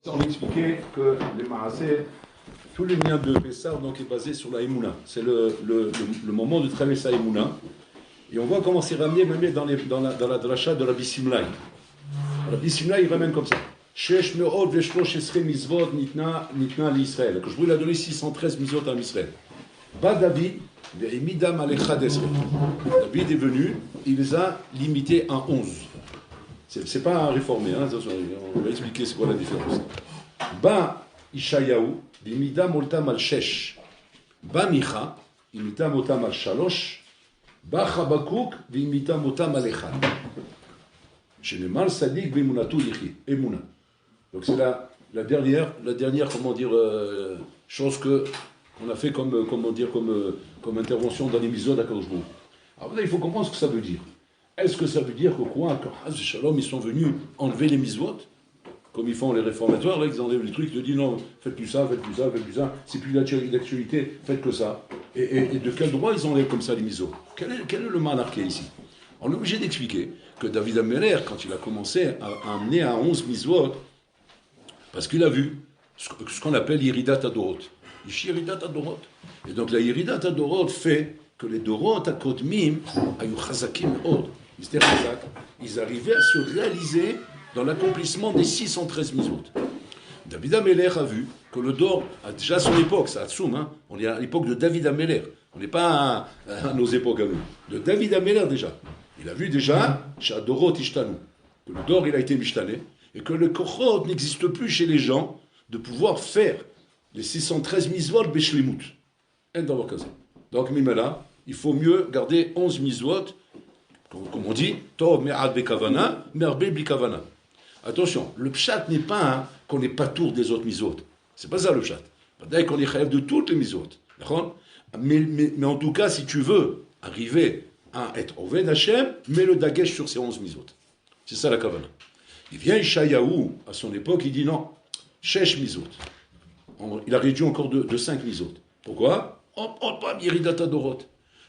On expliquait que les Maaseh, tout le lien de Pessah donc, est basé sur la Emouna. C'est le moment de travailler sa Emouna. Et on voit comment c'est ramené même dans la dracha de Rabbi Simlai. Rabbi Simlai, il ramène comme ça. Shesh me'od v'shlosh esrei mizvot nitna l'Israël. Que je voulais donner 613 mizvot à Israël. Ba David ve'imidam alechad esrei. David est venu, il les a limités à 11. C'est pas un réformé, hein, on va expliquer c'est quoi la différence. Ba Ishayahu, l'imidam oltam al shesh. Ba Micha, l'imidam oltam al shalosh. Ba Chabakouk, l'imidam oltam al echad. Shenemal sadik b'emunatu yichi. Emuna. Donc c'est la dernière, comment dire, chose qu'on a fait comme intervention dans les misos d'Akadosh Baruch Hu. Alors là, il faut comprendre ce que ça veut dire. Est-ce que ça veut dire que quoi, quand Haz Shalom, ils sont venus enlever les misvot, comme ils font les réformateurs, là, ils enlèvent les trucs, ils te disent non, faites plus ça, c'est plus l'actualité, faites que ça. Et de quel droit ils enlèvent comme ça les misvot? Quel est le mal marqué ici? On est obligé d'expliquer que David Ameler, quand il a commencé à amener à 11 misvot, parce qu'il a vu ce qu'on appelle l'Iridat Adorot. L'Iridat Adorot. Et donc la Iridat Adorot fait que les Dorot à Kodmim, Ayu Chazakim Od, ils arrivaient à se réaliser dans l'accomplissement des 613 misvot. David Ameler a vu que le Dor, à déjà son époque, ça Atsoum, hein, on est à l'époque de David Ameler, on n'est pas à nos époques à nous, de David Ameler déjà. Il a vu déjà, chez Dorot Ishtanu, que le Dor il a été mishtané, et que le Kochot n'existe plus chez les gens de pouvoir faire les 613 misvot beshlimut. Donc, Mimela, il faut mieux garder 11 misvot, comme on dit, Tov me'ad bekavana, merbe bikavana. Attention, le pshat n'est pas qu'on n'est pas tour des autres misvot. C'est pas ça le pshat. Dès qu'on est chayav de toutes les misvot. Mais en tout cas, si tu veux arriver à être Oved Hashem, mets le dagesh sur ces 11 misvot. C'est ça la kavana. Il vient Ishayahu, à son époque, il dit non, shesh misvot. Il a réduit encore de 5 misvot. Pourquoi? Pas Yiridat Adorot.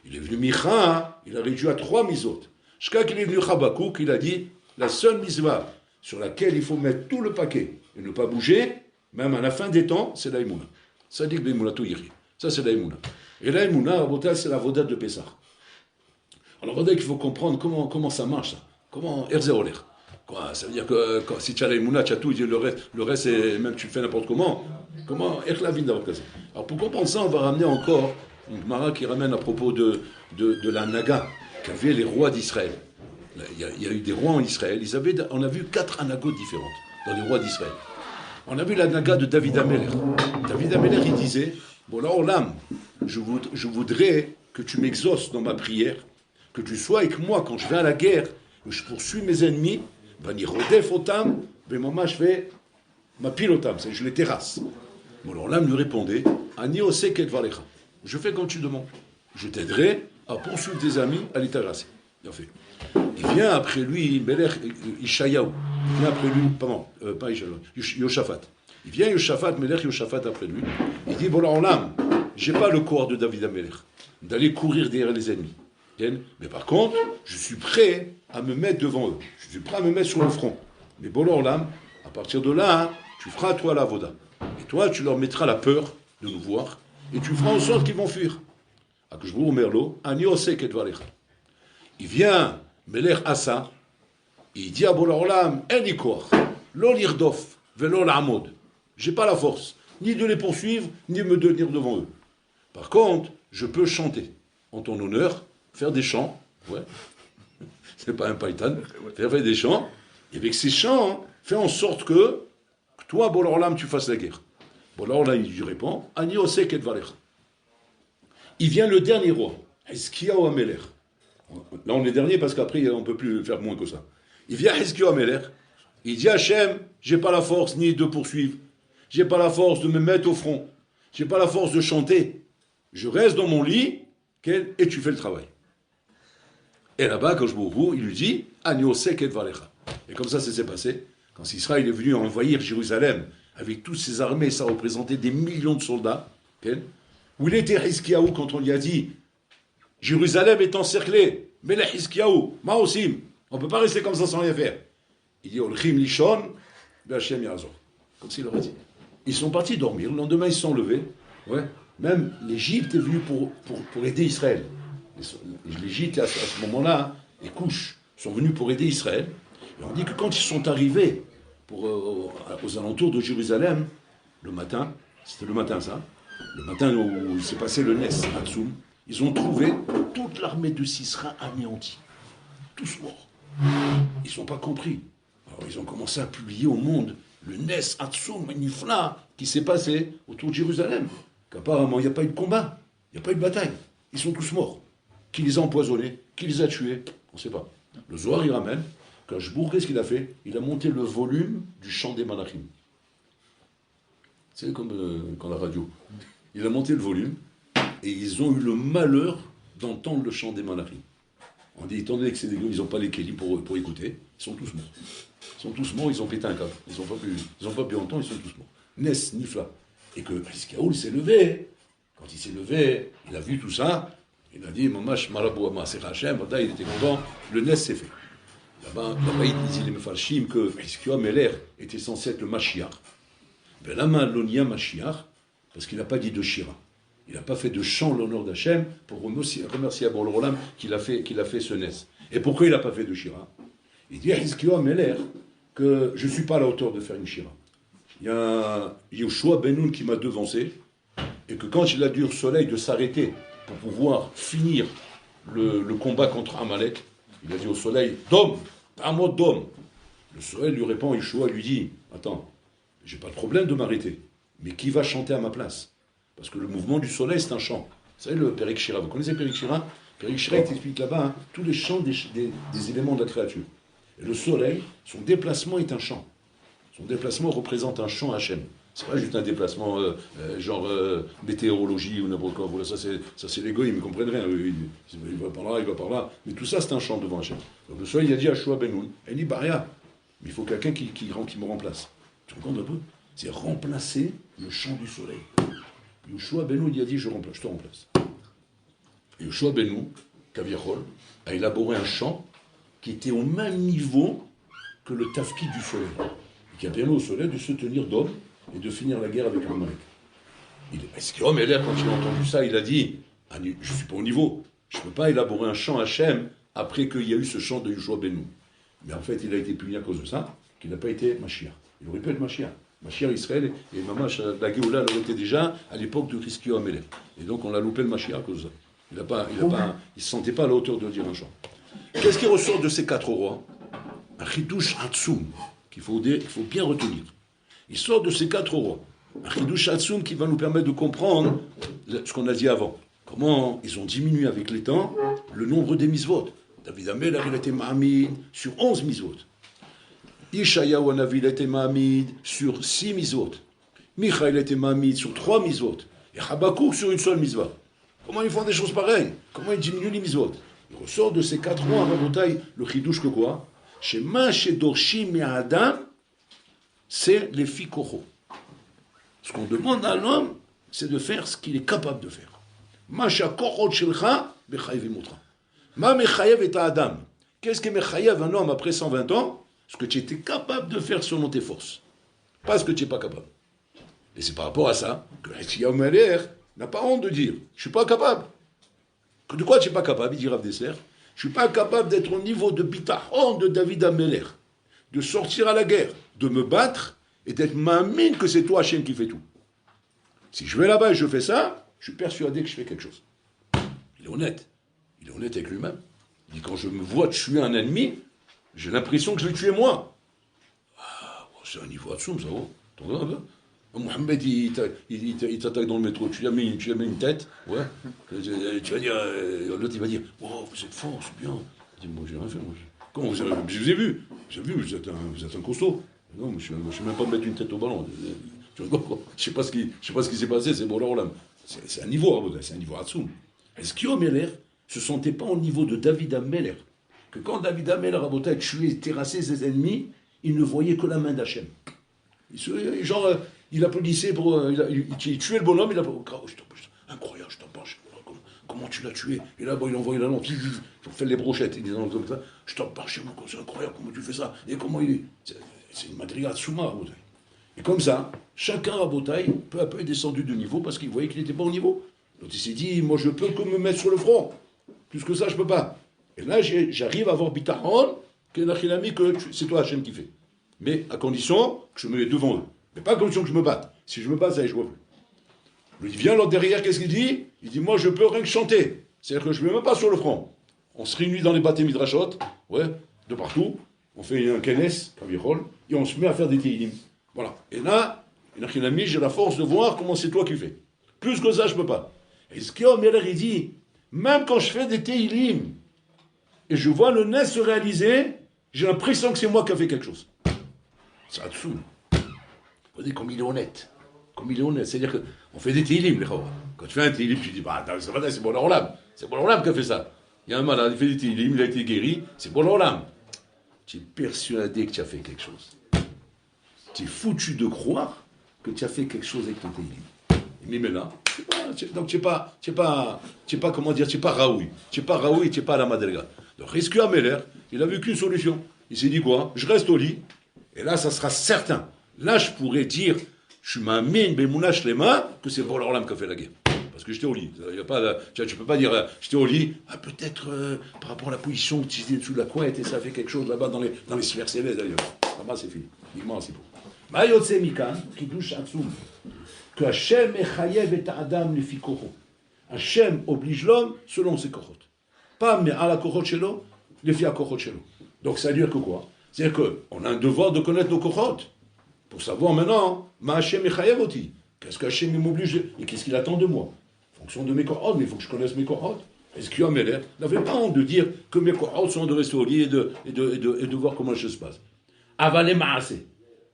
Il est venu Micha, il a réduit à 3 misvot. Jusqu'à qu'il est venu Chabakouk, il a dit la seule misva sur laquelle il faut mettre tout le paquet et ne pas bouger, même à la fin des temps, c'est la Emouna. Ça dit que l'Emouna tout yiri. Ça c'est la Emouna. Et la Emouna, c'est la Vodat de Pessah. Alors regardez qu'il faut comprendre comment ça marche, ça. Comment Erzéoler. Quoi, ça veut dire que si tu as la Emouna, tu as tout, le reste c'est, même tu le fais n'importe comment. Comment Erklavin d'avoir cassé. Alors pour comprendre ça, on va ramener encore une Gemara qui ramène à propos de la Naga qu'avaient les rois d'Israël. Il y a eu des rois en Israël. On a vu 4 anagotes différentes dans les rois d'Israël. On a vu la Naga de David Ameler. David Ameler, il disait, bon là, Olam, je voudrais que tu m'exauces dans ma prière, que tu sois avec moi quand je vais à la guerre, que je poursuis mes ennemis, Vani Rodef Otam, mais moi je fais ma pilotam, c'est je les terrasse. Bon alors Olam lui répondait, Ani Osek et Valecha. Je fais comme tu demandes. Je t'aiderai à poursuivre tes amis, à les terrasser. Il fait. Il vient après lui, Melech Ishayahu. Il vient après lui, pas Ishayahu, Yoshaphat. Il vient Yoshaphat, Melech Yoshaphat après lui. Il dit, bon alors l'âme, j'ai pas le corps de David Ameler, d'aller courir derrière les ennemis. Mais par contre, je suis prêt à me mettre devant eux. Je suis prêt à me mettre sur le front. Mais bon alors l'âme, à partir de là, tu feras toi la voda. Et toi, tu leur mettras la peur de nous voir. Et tu feras en sorte qu'ils vont fuir. Akashbou Merlo, Ani Osek et Valecha. Il vient, Melech Asa, il dit à Bola-Olam, Enikor, Lo l'irdof, Velo l'amod. J'ai pas la force, ni de les poursuivre, ni de me tenir devant eux. Par contre, je peux chanter en ton honneur, faire des chants, ouais, c'est pas un païtan, faire des chants, et avec ces chants, fais en sorte que toi, Bola-Olam, tu fasses la guerre. Bola-Olam, il lui répond, Ani Osek et Valecha. Il vient le dernier roi, Hizkiyahu Ameler. Là, on est dernier parce qu'après, on ne peut plus faire moins que ça. Il vient Hizkiyahu Ameler. Il dit Hachem, j'ai pas la force ni de poursuivre. J'ai pas la force de me mettre au front. J'ai pas la force de chanter. Je reste dans mon lit et tu fais le travail. Et là-bas, quand je m'ouvre, il lui dit Ani Osek et Valecha. Et comme ça s'est passé. Quand Israël est venu envahir Jérusalem avec toutes ses armées, ça représentait des millions de soldats. Où il était Hizkiyahu quand on lui a dit Jérusalem est encerclée, mais la Hizkiyahu, Maosim, on ne peut pas rester comme ça sans rien faire. Il dit Olchim Lishon, B'Hashem Yazor. comme s'il leur a dit. Ils sont partis dormir, le lendemain ils se sont levés. Ouais. Même l'Égypte est venue pour aider Israël. L'Égypte, à ce moment-là, les couches sont venues pour aider Israël. Et on dit que quand ils sont arrivés aux alentours de Jérusalem, le matin, c'était le matin ça, le matin où il s'est passé le Nes à Tsoum, ils ont trouvé toute l'armée de Sisera anéantie. Tous morts. Ils n'ont pas compris. Alors ils ont commencé à publier au monde le Nes Hatsoum Nifla qui s'est passé autour de Jérusalem. Qu'apparemment il n'y a pas eu de combat, il n'y a pas eu de bataille. Ils sont tous morts. Qui les a empoisonnés, qui les a tués, on ne sait pas. Le Zohar il ramène qu'Ashbour, qu'est-ce qu'il a fait? Il a monté le volume du chant des Malachim. C'est comme quand la radio. Il a monté le volume et ils ont eu le malheur d'entendre le chant des Malachim. On dit, étant donné que c'est des gars, ils n'ont pas les kélim pour écouter, ils sont tous morts. Ils sont tous morts, ils ont pété un câble. Ils n'ont pas pu entendre, ils sont tous morts. Nes, Nifla. Et que Hiskiaoul s'est levé. Quand il s'est levé, il a vu tout ça. Il a dit, Mamash Marabouama, c'est Hachem, il était content. Le Nes s'est fait. Là-bas, il disait les Mefarshim que Hiskiaoul Meler était censé être le Mashiach. Mais là, l'onia Mashiach, parce qu'il n'a pas dit de Shira. Il n'a pas fait de chant l'honneur d'Hachem pour remercier à Bor Olam qu'il a fait ce Nes. Et pourquoi il n'a pas fait de Shira? Il dit à Hiskiaoul Meler que je ne suis pas à la hauteur de faire une Shira. Il y a Yoshua Ben Nun qui m'a devancé, et que quand il a dit au soleil de s'arrêter pour pouvoir finir le combat contre Amalek, il a dit au soleil, Dom, un mot Dom. Le soleil lui répond, Yoshua lui dit, attends, j'ai pas de problème de m'arrêter, mais qui va chanter à ma place? Parce que le mouvement du soleil, c'est un chant. Vous savez le Périk Shira, vous connaissez Périk Shira? Périk Shira, il t'explique là-bas tous les chants des éléments de la créature. Et le soleil, son déplacement est un chant. Son déplacement représente un chant Hachem. C'est pas juste un déplacement genre météorologie ou n'importe quoi. Voilà, ça c'est l'égo, ils ne comprennent rien. Il va par là, il va par là. Mais tout ça, c'est un chant devant Hachem. Donc le soleil, il a dit à Yoshua Ben Nun, il dit, Baria, mais il faut quelqu'un qui me remplace. Tu comprends un peu? C'est remplacer le chant du soleil. Yoshua Ben Nun, il a dit, je te remplace. Yoshua Ben Nun, Kaviachol, a élaboré un chant qui était au même niveau que le tafki du soleil, et qui a permis au soleil de se tenir d'homme et de finir la guerre avec Amalek. Est-ce que l'homme, quand il a entendu ça, il a dit, je ne suis pas au niveau, je ne peux pas élaborer un chant Hachem après qu'il y a eu ce chant de Yoshua Ben Nun. Mais en fait, il a été puni à cause de ça, qu'il n'a pas été Mashiach. Il aurait pu être Mashiach. Mashiach Israël, et Mamash, la Géoula, elle aurait été déjà à l'époque de Hiskiaoul Amelech. Et donc on a loupé le Mashiach à cause de ça. Il ne se sentait pas à la hauteur de dire un chant. Qu'est-ce qui ressort de ces quatre rois? Un chidouche hatsoum, qu'il faut bien retenir. Il sort de ces quatre rois. Un chidouche hatsoum qui va nous permettre de comprendre ce qu'on a dit avant. Comment ils ont diminué avec les temps le nombre des misvot. David Amelech, il a été Mahamid sur 11 misvot. Ishayahu Hanavi, il a été Mahamid sur 6 misvot. Micha, il a été Mahamid sur 3 misvot. Et Habakkuk sur une seule misvah. Comment ils font des choses pareilles? Comment ils diminuent les misvot? Il ressort de ces 4 rois à Rabotaï le chidouche que quoi? Chez Maché Dorshim et Adam, c'est les fikocho. Ce qu'on demande à l'homme, c'est de faire ce qu'il est capable de faire. Macha Korot Shelcha, Mechayev et Moutra. Ma Mechayev est à Adam. Qu'est-ce que Mechayev un homme après 120 ans? Ce que tu étais capable de faire selon tes forces. Pas ce que tu n'es pas capable. Et c'est par rapport à ça que Hiskiaoul Meler n'a pas honte de dire, je ne suis pas capable. De quoi tu n'es pas capable? Il dit Rav Dessler, je ne suis pas capable d'être au niveau de Bitachon de David Amelech, de sortir à la guerre, de me battre et d'être mamine que c'est toi Hachem qui fait tout. Si je vais là-bas et je fais ça, je suis persuadé que je fais quelque chose. Il est honnête. Il est honnête avec lui-même. Il dit, quand je me vois tuer un ennemi, j'ai l'impression que je vais tuer moi. Ah, c'est un niveau Hatsoum, ça va. T'en vois un peu? Mohamed, il t'attaque dans le métro, tu lui as mis une tête, ouais. Tu vas dire, l'autre il va dire, wow, vous êtes fort, c'est bien. Il dit, moi j'ai rien fait, moi. Comment vous avez, je vous ai vu, vous êtes un costaud. Non, je ne sais même pas mettre une tête au ballon. Je ne sais pas ce qui s'est passé, c'est bon là. C'est un niveau, c'est un niveau Hatsoum. Est-ce qu'Hiskiaoul Meler se sentait pas au niveau de David Amelech, que quand David Amelech a tué, terrassé ses ennemis, il ne voyait que la main d'Hachem. Genre, il applaudissait il tuait le bonhomme, il applaudissait. Incroyable, je t'en parle. Comment tu l'as tué? Et là, il envoie la lampe, il fait les brochettes, il dit comme ça. Je t'en parle chez moi, c'est incroyable, comment tu fais ça? Et comment il est? C'est une madriga Tsouma. Et comme ça, chacun à Botaï, peu à peu, est descendu de niveau parce qu'il voyait qu'il n'était pas au niveau. Donc il s'est dit, moi je peux que me mettre sur le front. Plus que ça, je peux pas. Et là, j'arrive à avoir bitachon, que c'est toi Hachem qui fait. Mais à condition que je me mets devant eux. Mais pas à condition que je me batte. Si je me bats, ça y est, je vois plus. Il vient l'autre derrière, qu'est-ce qu'il dit? Il dit, moi je peux rien que chanter. C'est-à-dire que je ne me mets même pas sur le front. On se réunit dans les bâtés midrashot, ouais, de partout. On fait un kenes, kavirol, et on se met à faire des teilim. Voilà. Et là, j'ai la force de voir comment c'est toi qui fais. Plus que ça, je ne peux pas. Et ce qu'Yom Yeler, il dit, même quand je fais des teilim, et je vois le nez se réaliser, j'ai l'impression que c'est moi qui ai fait quelque chose. C'est dessous. Vous voyez comme il est honnête. Comme il est honnête. C'est-à-dire qu'on fait des teilim, les gars. Quand tu fais un teilim, tu dis, bah, c'est bon l'orlam. C'est bon l'orlam qui a fait ça. Il y a un malade, il fait des teilim, il a été guéri, c'est bon l'orlam. Tu es persuadé que tu as fait quelque chose. Tu es foutu de croire que tu as fait quelque chose avec ton teilim. Mais maintenant, donc tu n'es pas, comment dire, tu n'es pas Raoui. Tu n'es pas Raoui, tu n'es pas à la Madriga. Donc, Rizkia Meller, il a vu qu'une solution. Il s'est dit quoi? Je reste au lit, et là, ça sera certain. Là, je pourrais dire, je m'amène, Bemouna Shlema, que c'est pour l'Orlam qui a fait la guerre. Parce que j'étais au lit. Il y a pas, tu peux pas dire, j'étais au lit, peut-être par rapport à la position que tu étais dessous de la couette, et ça a fait quelque chose là-bas dans les sphères célestes d'ailleurs. Là-bas, c'est fini. Uniquement, c'est beau. Maïotse Mikan, qui touche Atsum, que Hachem echayev et Adam le fikocho. Hachem oblige l'homme selon ses kochot. Pas mais à la kochot shelo, le fi à kochot shelo. Donc ça veut dire que quoi? C'est-à-dire qu'on a un devoir de connaître nos kochot. Pour savoir maintenant, ma Hachem echayev oti. Qu'est-ce que Hachem m'oblige et qu'est-ce qu'il attend de moi? En fonction de mes kochot, mais il faut que je connaisse mes kochot. Est-ce qu'il y a Meller n'avait pas honte de dire que mes kochot sont de rester au lit et de voir comment les choses se passent. Avalé maase.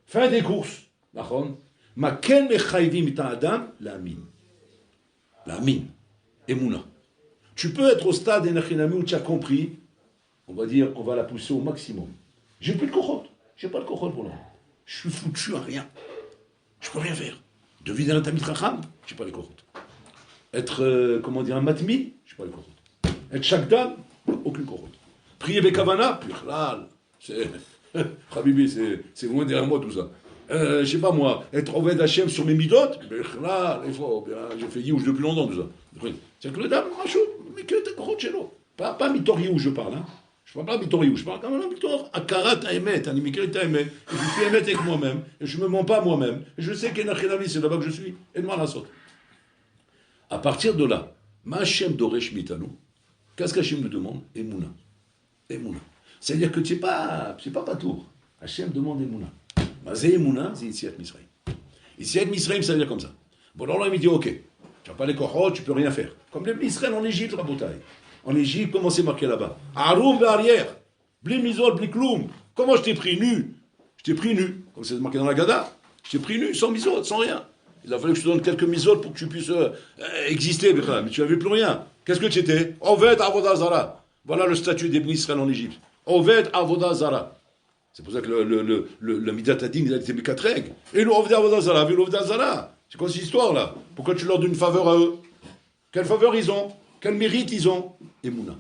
Fin des courses. D'accord? Ma ken mechayvim ita adam la mine. La mine. Emouna. Tu peux être au stade où tu as compris, on va dire, on va la pousser au maximum. J'ai plus de cochotte. J'ai pas de cochotte pour l'instant. Je suis foutu à rien. Je peux rien faire. Deviner un tamit racham, j'ai pas les cochottes. Être, comment dire, un matmi, j'ai pas les cochottes. Être shakdam, aucune cochotte. Prier bekavana, plurlal. C'est, Habibi, c'est loin derrière moi tout ça. Je sais pas moi, être Oved Hachem sur mes midotes, là, j'ai fait Youch depuis longtemps tout ça. C'est que le dame, mais que t'es gros chez nous. Pas Mitor Youch, je parle, hein. Je parle pas Mitor Youch, je parle quand même Mitor Akarat Aemet, Animikrit Aemet. Je suis Aemet avec moi-même, et je me mens pas moi-même. Et je sais qu'Enachelami, c'est là-bas que je suis, et de moi la saute. À partir de là, Ma Hachem Doresh Mitanu, qu'est-ce qu'Hachem nous demande? Emouna. Emouna. C'est-à-dire que tu n'es pas patour. Hachem demande Emouna. C'est Emouna, c'est Yetziat Misraïm. Yetziat Misraïm, ça veut dire comme ça. Bon, alors là, il me dit, ok, tu n'as pas les kochot, tu peux rien faire. Comme les Israël en Égypte, Rabotaï. En Égypte, comment c'est marqué là-bas? Aroum arrière. Bli misol, bli kloum. Comment je t'ai pris nu? Je t'ai pris nu. Comme c'est marqué dans la Gada. Je t'ai pris nu, sans misol, sans rien. Il a fallu que je te donne quelques misoles pour que tu puisses exister, mais tu n'avais plus rien. Qu'est-ce que tu étais? Oved Avodazara. Voilà le statut des Israël en Égypte. Oved Avodazara. C'est pour ça que le Midat Adin, il a été mis 4 règles. Et le Oved Avodazara, et le Oved Azara. C'est quoi cette histoire-là? Pourquoi tu leur donnes une faveur à eux? Quelle faveur ils ont? Quel mérite ils ont? Emouna.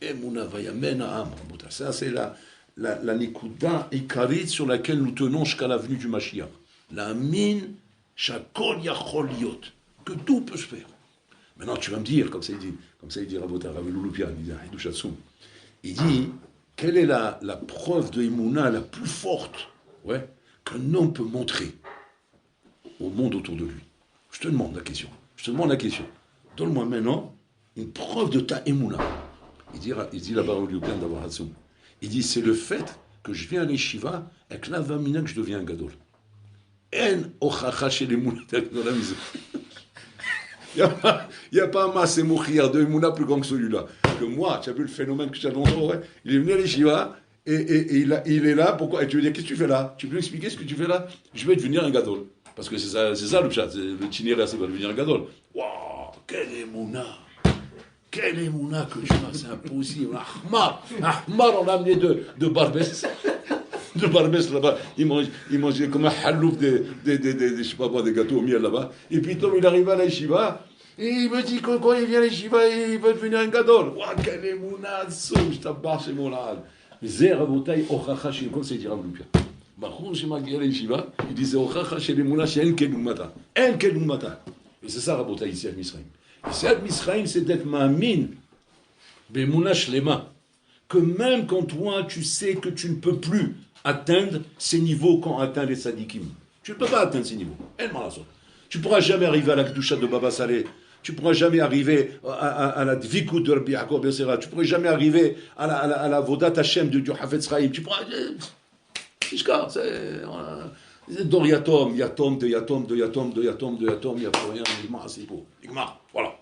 Emouna vayamen ha'am. Ça, c'est la Nikuda Ikarit sur laquelle nous tenons jusqu'à la venue du Mashiach. La mine, Shakol Yachol Liot. Que tout peut se faire. Maintenant, tu vas me dire, comme ça il dit Rabota, Ravelouloupian, il dit Hidouch Hatsoum. Il dit, quelle est la preuve de Emouna la plus forte, ouais, qu'un homme peut montrer au monde autour de lui? Je te demande la question. Donne-moi maintenant une preuve de ta Emouna. Il dit là-bas au Lioupian d'avoir Hatsoum. Il dit, c'est le fait que je viens à l'Eshiva avec la vamina que je deviens un gadol. En ochacha chez les Emouna dans la maison. Il n'y a pas un masse mouchir de Emouna plus grand que celui-là. Que moi, tu as vu le phénomène que tu as longtemps, ouais. Il est venu à l'Eshiva et il est là. Pourquoi? Et tu veux dire, qu'est-ce que tu fais là? Tu peux expliquer ce que tu fais là? Je vais devenir un gadol. Parce que c'est ça le chat. Le itinéraire, c'est de devenir un gadol. Waouh, quel Emouna! Quel Emouna que je vois, c'est impossible. Ahmar, on l'a amené de Barbès. De Barbès là-bas, il mangeait comme un halouf je sais pas quoi, des gâteaux au miel là-bas. Et puis Tom, il arrive à la Shiva, et il me dit que quand il vient à la Shiva, il veut devenir un gadol. Ouah, quel émouna, je t'abbarre chez mon lad. Zer, Rabotaï, Ochacha, comme c'est dit Rav Loupia. בחור שמגיע לישיבה, il disait, הוכחה של אמונה שאין כדוגמתה. אין כדוגמתה. Et c'est ça, רבותיי, יציאת מצרים. יציאת מצרים, c'est d'être מאמין באמונה שלמה. Que même quand toi, tu sais que tu ne peux plus atteindre ces niveaux qu'ont atteint les sadikim. Tu ne peux pas atteindre ces niveaux. Tu ne pourras jamais arriver à la Kedusha de Baba Saleh. Tu ne pourras jamais arriver à la Dvikut de Rabbi Yaakov Ben Sera. Tu ne pourras jamais arriver à la Vodat Hashem du Hafetz Chaim. Tu pourras... C'est Dor Yatom, Yatom, de Yatom, de Yatom, de Yatom, de Yatom, il n'y a plus rien. C'est beau. Voilà.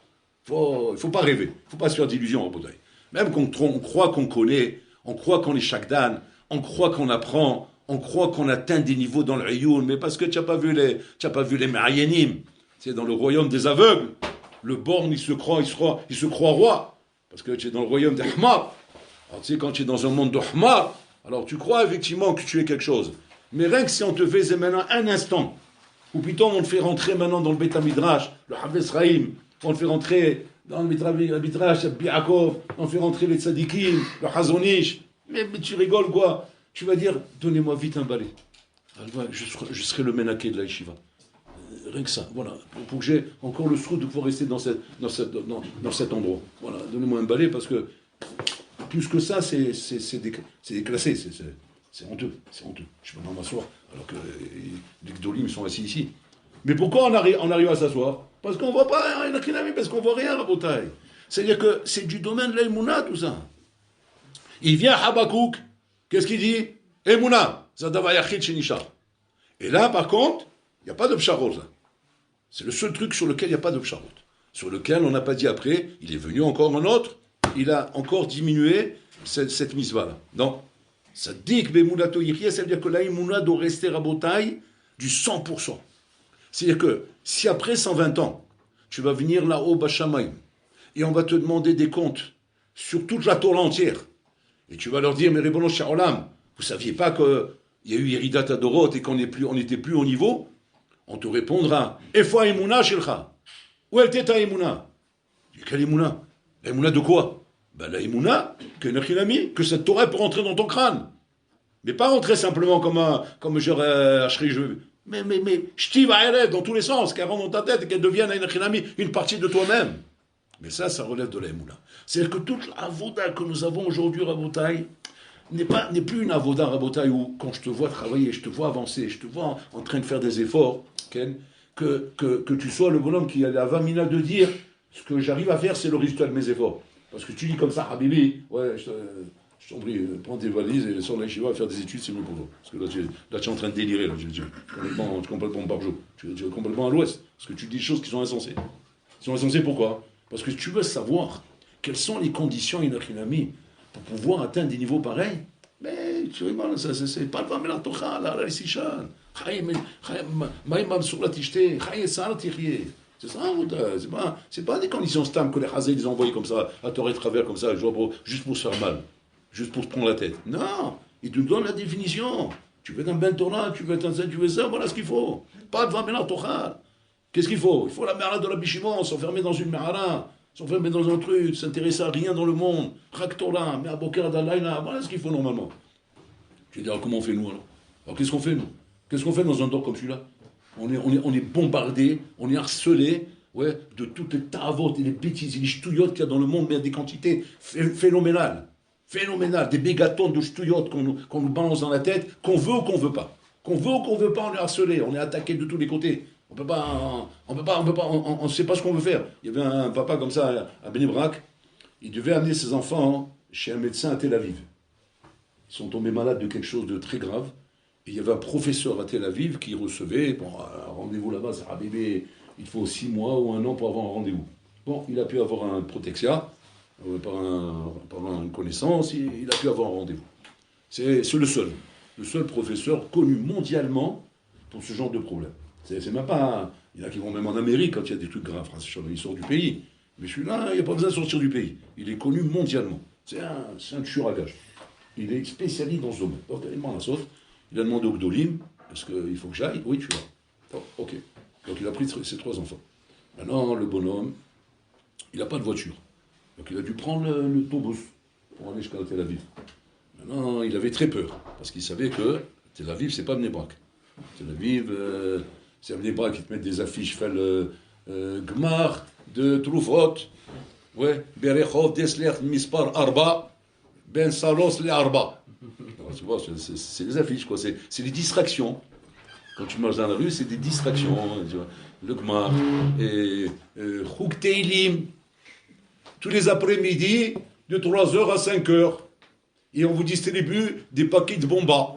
Il ne faut pas rêver. Il ne faut pas se faire d'illusions, Rabotai. Même quand on croit qu'on connaît, on croit qu'on est Shakdan, on croit qu'on apprend, on croit qu'on atteint des niveaux dans le Ayoun, mais parce que tu n'as pas vu les Ma'ayenim. C'est dans le royaume des aveugles. Le borgne, il se croit roi. Parce que tu es dans le royaume des Hmar. Alors tu sais, quand tu es dans un monde de Hmar, alors tu crois effectivement que tu es quelque chose. Mais rien que si on te faisait maintenant un instant, ou plutôt on te fait rentrer maintenant dans le Beth Midrash, le Hafez Chaim, on te fait rentrer dans le Midrash, Biakov, on fait rentrer les Tzadikim, le Hazonish, mais tu rigoles quoi? Tu vas dire, donnez-moi vite un balai. Je serai le Menaké de la Yeshiva. Rien que ça, voilà. Pour que j'ai encore le srout de pouvoir rester dans cet endroit. Voilà, donnez-moi un balai parce que plus que ça, c'est déclassé, c'est honteux, c'est honteux. Je peux pas m'asseoir alors que les Gdolim sont assis ici. Mais pourquoi on arrive à s'asseoir? Parce qu'on ne voit pas, parce qu'on ne voit rien, Rabotai. C'est-à-dire que c'est du domaine de l'Emouna, tout ça. Il vient à Habakouk, qu'est-ce qu'il dit? Emouna, Zadava Yachid Shenishar. Et là, par contre, il n'y a pas de psharot. C'est le seul truc sur lequel il n'y a pas de psharot. Sur lequel on n'a pas dit après, il est venu encore un autre, il a encore diminué cette mitzvah-là. Non. Ça dit que Bemunato Yichia, ça veut dire que l'Emouna doit rester Rabotai du 100%. C'est-à-dire que si après 120 ans, tu vas venir là-haut, Bachamaïm, et on va te demander des comptes sur toute la Torah entière, et tu vas leur dire, mais Ribono Shaolam, vous ne saviez pas qu'il y a eu Yeridat Adorot et qu'on n'était plus au niveau? On te répondra, Efo Emouna Shilcha. Où elle était ta Emouna? Quelle Emouna? La Emouna de quoi? Ben la Emouna que cette Torah peut rentrer dans ton crâne. Mais pas rentrer simplement comme genre Ashri, mais je va aller dans tous les sens, qu'elle rentre dans ta tête et qu'elle devienne une partie de toi-même. Mais ça relève de la Emouna. C'est-à-dire que toute la avoda que nous avons aujourd'hui, Rabotai, n'est plus une avoda, Rabotai, où quand je te vois travailler, je te vois avancer, je te vois en train de faire des efforts, Ken, que tu sois le bonhomme qui a la 20 minutes de dire ce que j'arrive à faire, c'est le résultat de mes efforts. Parce que tu dis comme ça, Habibi, ouais, je t'en prie, prends tes valises et sors de la Yeshiva à faire des études, c'est mieux pour toi. Parce que là, tu es en train de délirer, là, tu es complètement barjot. Tu es complètement à l'ouest. Parce que tu dis des choses qui sont insensées. Ils sont insensées pourquoi? Parce que tu veux savoir quelles sont les conditions inachinami pour pouvoir atteindre des niveaux pareils. Mais tu rigoles, c'est pas le va la tocha, la sishan. C'est ça, c'est pas des conditions stables que les Hazé les envoient comme ça, à tort et travers comme ça, juste pour se faire mal, juste pour se prendre la tête. Non, ils te donnent la définition. Tu veux un bel Torah, tu veux un ça, tu veux ça, voilà ce qu'il faut. Pas de Vamela Torah. Qu'est-ce qu'il faut? Il faut la Mehara de la Bishimon, s'enfermer dans une Mehara, s'enfermer dans un truc, s'intéresser à rien dans le monde. Rak Torah, mais à Boker Adalaïna, voilà ce qu'il faut normalement. Tu vas dire, comment on fait nous alors? Alors qu'est-ce qu'on fait nous? Qu'est-ce qu'on fait dans un dorme comme celui-là? On est bombardé, on est harcelé, ouais, de toutes les tavotes et les bêtises et les ch'touillottes qu'il y a dans le monde, mais à des quantités phénoménales. Phénoménales, des mégatonnes de ch'touillottes qu'on nous balance dans la tête, qu'on veut ou qu'on veut pas. Qu'on veut ou qu'on veut pas, on est harcelé, on est attaqué de tous les côtés. On ne sait pas ce qu'on veut faire. Il y avait un papa comme ça à Bnei Brak, il devait amener ses enfants chez un médecin à Tel Aviv. Ils sont tombés malades de quelque chose de très grave. Et il y avait un professeur à Tel Aviv qui recevait, bon, un rendez-vous là-bas, c'est un bébé, il faut 6 mois ou 1 an pour avoir un rendez-vous. Bon, il a pu avoir un protexia, par une connaissance, il a pu avoir un rendez-vous. C'est le seul professeur connu mondialement pour ce genre de problème. C'est même pas, il y en a qui vont même en Amérique quand il y a des trucs graves, il sort du pays. Mais celui-là, il n'y a pas besoin de sortir du pays. Il est connu mondialement. C'est un tueur à gages. Il est spécialiste dans ce domaine. Donc, il demande la sauce. Il a demandé au Gdolim, est-ce qu'il faut que j'aille? Oui, tu vas. Oh, ok. Donc il a pris ses 3 enfants. Maintenant, le bonhomme, il n'a pas de voiture. Donc il a dû prendre le autobus pour aller jusqu'à Tel Aviv. Maintenant, il avait très peur, parce qu'il savait que Tel Aviv, c'est pas Bnei Brak. Tel Aviv, c'est Bnei Brak qui te met des affiches, fait le Gmar de Trufot, ouais, Berechov, Desler, Mispar, Arba, Ben Salos, les Arba. Alors, tu vois, c'est les affiches, quoi. C'est des distractions. Quand tu marches dans la rue, c'est des distractions. Tu vois. Le Gmar, et Chouk Teilim, tous les après-midi, de 3h à 5h. Et on vous distribue des paquets de bombas.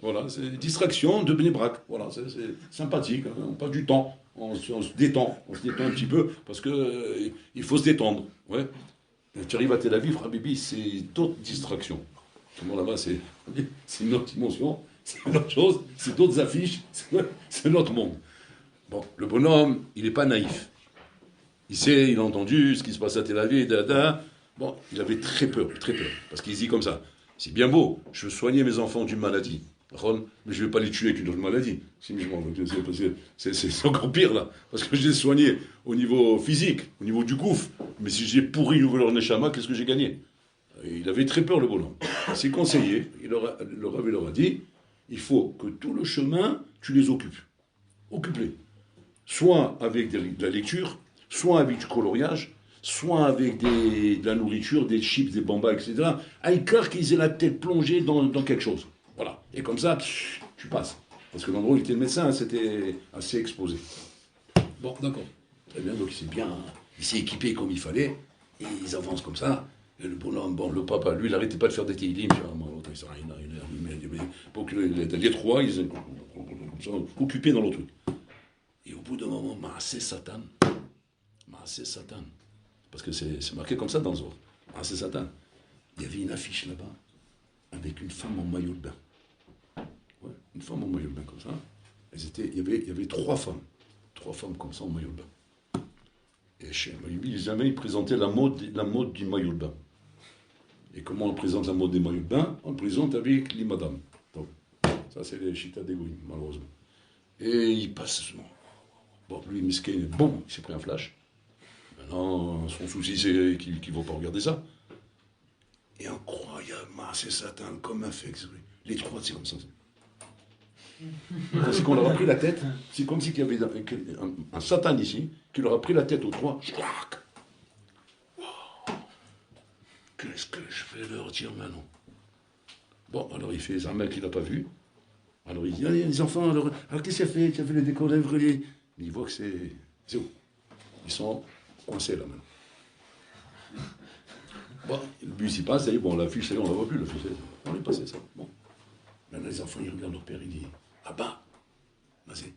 Voilà, c'est des distractions de Bnei Brak. Voilà, c'est sympathique. Hein. On passe du temps. On se détend. On se détend un petit peu parce que il faut se détendre. Ouais. Tu arrives à Tel Aviv, Habibi, c'est d'autres distractions. Comment là-bas, c'est une autre dimension, c'est une autre chose, c'est d'autres affiches, c'est notre monde. Bon, le bonhomme, il n'est pas naïf. Il a entendu ce qui se passe à Tel Aviv, Bon, il avait très peur, parce qu'il dit comme ça, c'est bien beau, je veux soigner mes enfants d'une maladie, mais je ne vais pas les tuer avec une autre maladie. C'est encore pire là, parce que je les ai soignés au niveau physique, au niveau du gouffre, mais si j'ai pourri leur neshama, qu'est-ce que j'ai gagné? Il avait très peur, le bonhomme. Il s'est conseillé, le Rav leur a dit, il faut que tout le chemin, tu les occupes. Occupe-les. Soit avec de la lecture, soit avec du coloriage, soit avec de la nourriture, des chips, des bambas, etc. À écart qu'ils aient la tête plongée dans quelque chose. Voilà. Et comme ça, tu passes. Parce que l'endroit où il était le médecin, c'était assez exposé. Bon, d'accord. Très bien, donc il s'est équipé comme il fallait, et ils avancent comme ça. Et le bonhomme, le papa, lui, il n'arrêtait pas de faire des télim. Pour que les trois, ils sont occupés dans le truc. Et au bout d'un moment, Maaseh Satan. Parce que c'est marqué comme ça dans le Zohar. Maaseh Satan. Il y avait une affiche là-bas, avec une femme en maillot de bain. Ouais, une femme en maillot de bain comme ça. Il y avait trois femmes comme ça en maillot de bain. Et chez Mayubi, jamais il présentait la mode du maillot de bain. Et comment on présente la mode des maillots de bain? On le présente avec les madames. Donc, ça c'est les chita d'égoïne, malheureusement. Et il passe. Bon, lui, miskin, boum, il s'est pris un flash. Maintenant, son souci, c'est qu'il ne va pas regarder ça. Et incroyable, c'est Satan, comme un fait. Les trois, c'est comme ça. C'est qu'on leur a pris la tête. C'est comme s'il y avait un Satan ici, qui leur a pris la tête aux trois. Qu'est-ce que je vais leur dire maintenant? Bon, alors il fait un mec qu'il n'a pas vu. Alors il dit, allez, les enfants, alors qu'est-ce qu'il a fait? Tu as fait le décor d'un grelier. Il voit que c'est où? Ils sont coincés là maintenant. Bon, le bus il passe, et bon, l'affiche, on ne la voit plus, l'affiche, on est passé ça. Bon. Maintenant les enfants, ils regardent leur père, il dit, ah bah, vas-y.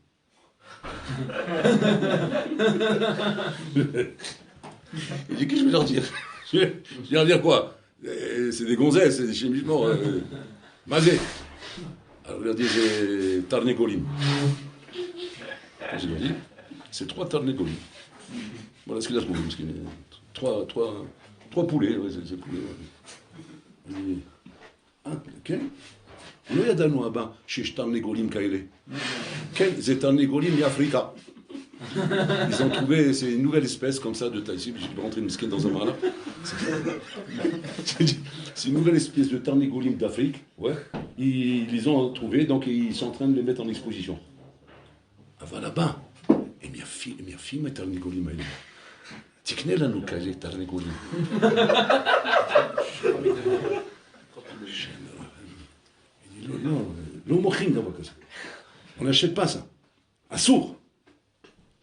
Il dit, qu'est-ce que je vais leur dire? Je vais leur dire quoi? C'est des gonzesses, c'est des chimiquements. Mazé. Alors, je leur dis, j'ai Tarnegolim. Je leur dis, c'est 3 Tarnegolim. Voilà ce qu'il a trouvé. Trois poulets, ouais, c'est poulets. Ouais. Je dis, ah, quel? לא ידענו הבא שיש תרנגולים כאלה. כן, זה תרנגולים מאפריקה. Ils ont trouvé, c'est une nouvelle espèce comme ça de taille. Je vais rentrer une skin dans un bar là. C'est une nouvelle espèce de tarnégolim d'Afrique. Ouais. Ils les ont trouvés, donc ils sont en train de les mettre en exposition. אבל הבא, הם יפים את התרנגולים האלה. תקנה לנו כאלה תרנגולים. לא מוכרים דבר כזה. On n'achète pas ça. Assour.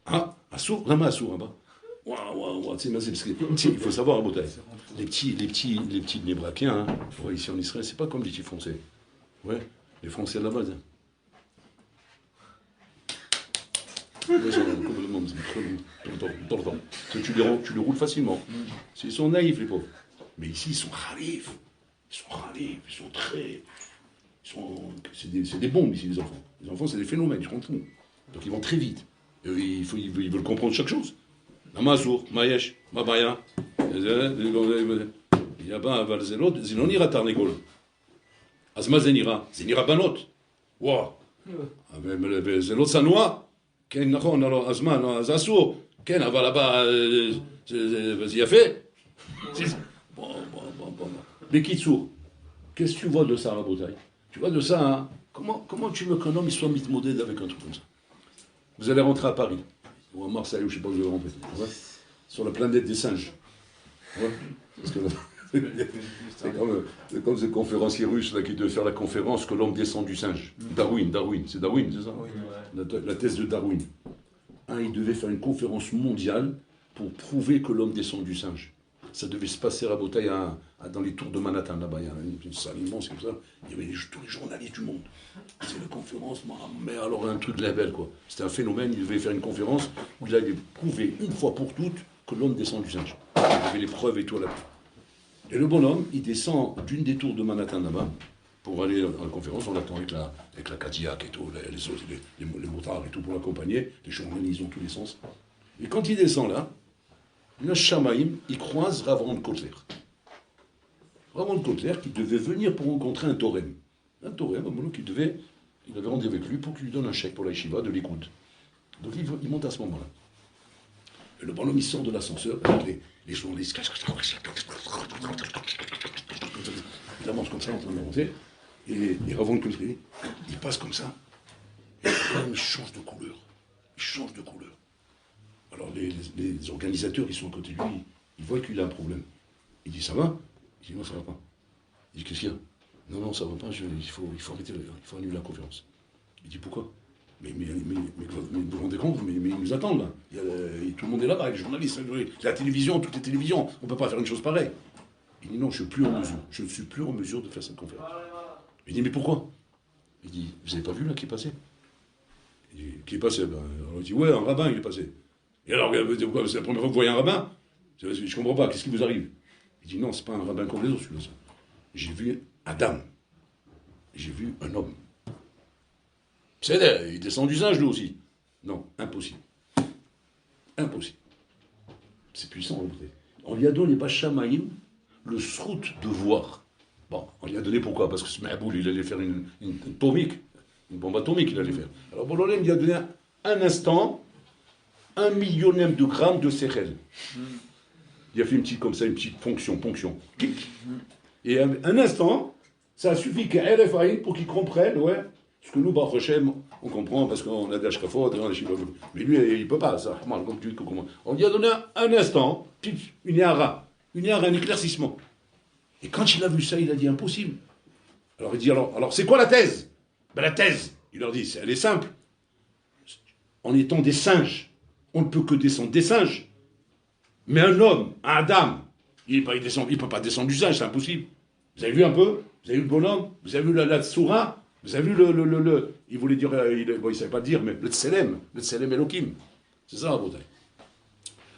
Ah, Assour, lama Assour, là-bas. Waouh, c'est parce que il faut savoir, Abotaï, les petits nébrakiens, hein, ici en Israël, c'est pas comme les petits français. Ouais, les français à la base. Ils sont complètement tu les roules facilement. Ils sont naïfs, les pauvres. Mais ici, ils sont khalifs. Ils sont très. C'est des bombes ici, les enfants. Les enfants, c'est des phénomènes, ils rentrent. Donc ils vont très vite. Ils veulent comprendre chaque chose. Namazour, Mayesh, Mabaya. Il n'y a pas un zélot, sinon ira Tarnegol. Azma Zenira, Zenira Banot. Waouh! Zélot Sanoa. Ken Nachon, alors Azma, Azassour. Ken, va là-bas, vas-y, a fait. Bon. Mais Kitsour, qu'est-ce que tu vois de ça, Rabotaï? Tu vois de ça, hein, Comment tu veux qu'un homme il soit mitmodèle avec un truc comme ça? Vous allez rentrer à Paris, ou à Marseille, ou je ne sais pas où vous allez rentrer, ouais, sur la planète des singes. Ouais, parce que c'est comme ces conférenciers russes là, qui devaient faire la conférence que l'homme descend du singe. Darwin, c'est Darwin, c'est ça? La thèse de Darwin. Il devait faire une conférence mondiale pour prouver que l'homme descend du singe. Ça devait se passer à Botaï, dans les tours de Manhattan, là-bas. Il y a une salle immense comme ça. Il y avait tous les journalistes du monde. C'est la conférence, mais alors un truc de level, quoi. C'était un phénomène. Il devait faire une conférence où il allait prouver une fois pour toutes que l'homme descend du singe. Il y avait les preuves et tout là-bas. Et le bonhomme, il descend d'une des tours de Manhattan là-bas pour aller à la conférence. On l'attend avec la Cadillac et tout, les motards et tout pour l'accompagner. Les journalistes ont tous les sens. Et quand il descend là, le Shamaïm, il croise Rav Kotler. Rav Kotler qui devait venir pour rencontrer un Torem. Un Torem, un bonhomme il avait rendez-vous avec lui pour qu'il lui donne un chèque pour la yeshiva de l'écoute. Donc il monte à ce moment-là. Et le bonhomme, il sort de l'ascenseur avec les journalistes. Il avance comme ça en train de monter. Et Rav Kotler, il passe comme ça. Et il change de couleur. Il change de couleur. Alors les organisateurs, ils sont à côté de lui, ils voient qu'il a un problème. Il dit, ça va? Il dit, non, ça va pas. Il dit, qu'est-ce qu'il y a? Non, ça va pas, il faut arrêter, il faut annuler la conférence. Il dit, pourquoi? Mais vous vous rendez compte, mais ils nous attendent là. Tout le monde est là-bas, les journalistes, la télévision, toutes les télévisions, on ne peut pas faire une chose pareille. Il dit, non, je ne suis plus en mesure de faire cette conférence. Il dit, mais pourquoi? Il dit, vous n'avez pas vu là qui est passé? Il dit, qui est passé? On dit, ouais, un rabbin il est passé. Et alors, c'est la première fois que vous voyez un rabbin? Je ne comprends pas, qu'est-ce qui vous arrive? Il dit, non, c'est pas un rabbin comme les autres, celui-là. J'ai vu Adam. J'ai vu un homme. Il descend du singe, lui aussi. Non, impossible. Impossible. C'est puissant, en fait. On lui a donné, Bachamaïm, le srout de voir. Bon, on lui a donné pourquoi? Parce que ce Mahaboul, il allait faire une atomique. Une bombe atomique, il allait faire. Alors, Bololem, il a donné un instant 1 millionième de grammes de sérel. Il a fait une petite ponction. Et un instant, ça a suffi qu'à RFI pour qu'il comprenne, ouais, ce que nous, Baruch Hashem, on comprend parce qu'on a des Ashkafot, mais lui, il ne peut pas, ça. On lui a donné un instant, une yara, un éclaircissement. Et quand il a vu ça, il a dit impossible. Alors il dit, alors c'est quoi la thèse? La thèse, il leur dit, elle est simple. En étant des singes, on ne peut que descendre des singes. Mais un homme, un Adam, il ne peut pas descendre du singe, c'est impossible. Vous avez vu un peu? Vous avez vu le bonhomme? Vous avez vu la Tsoura? Vous avez vu il voulait dire, il ne savait pas dire, mais le Tselem Elohim. C'est ça, Rabotai.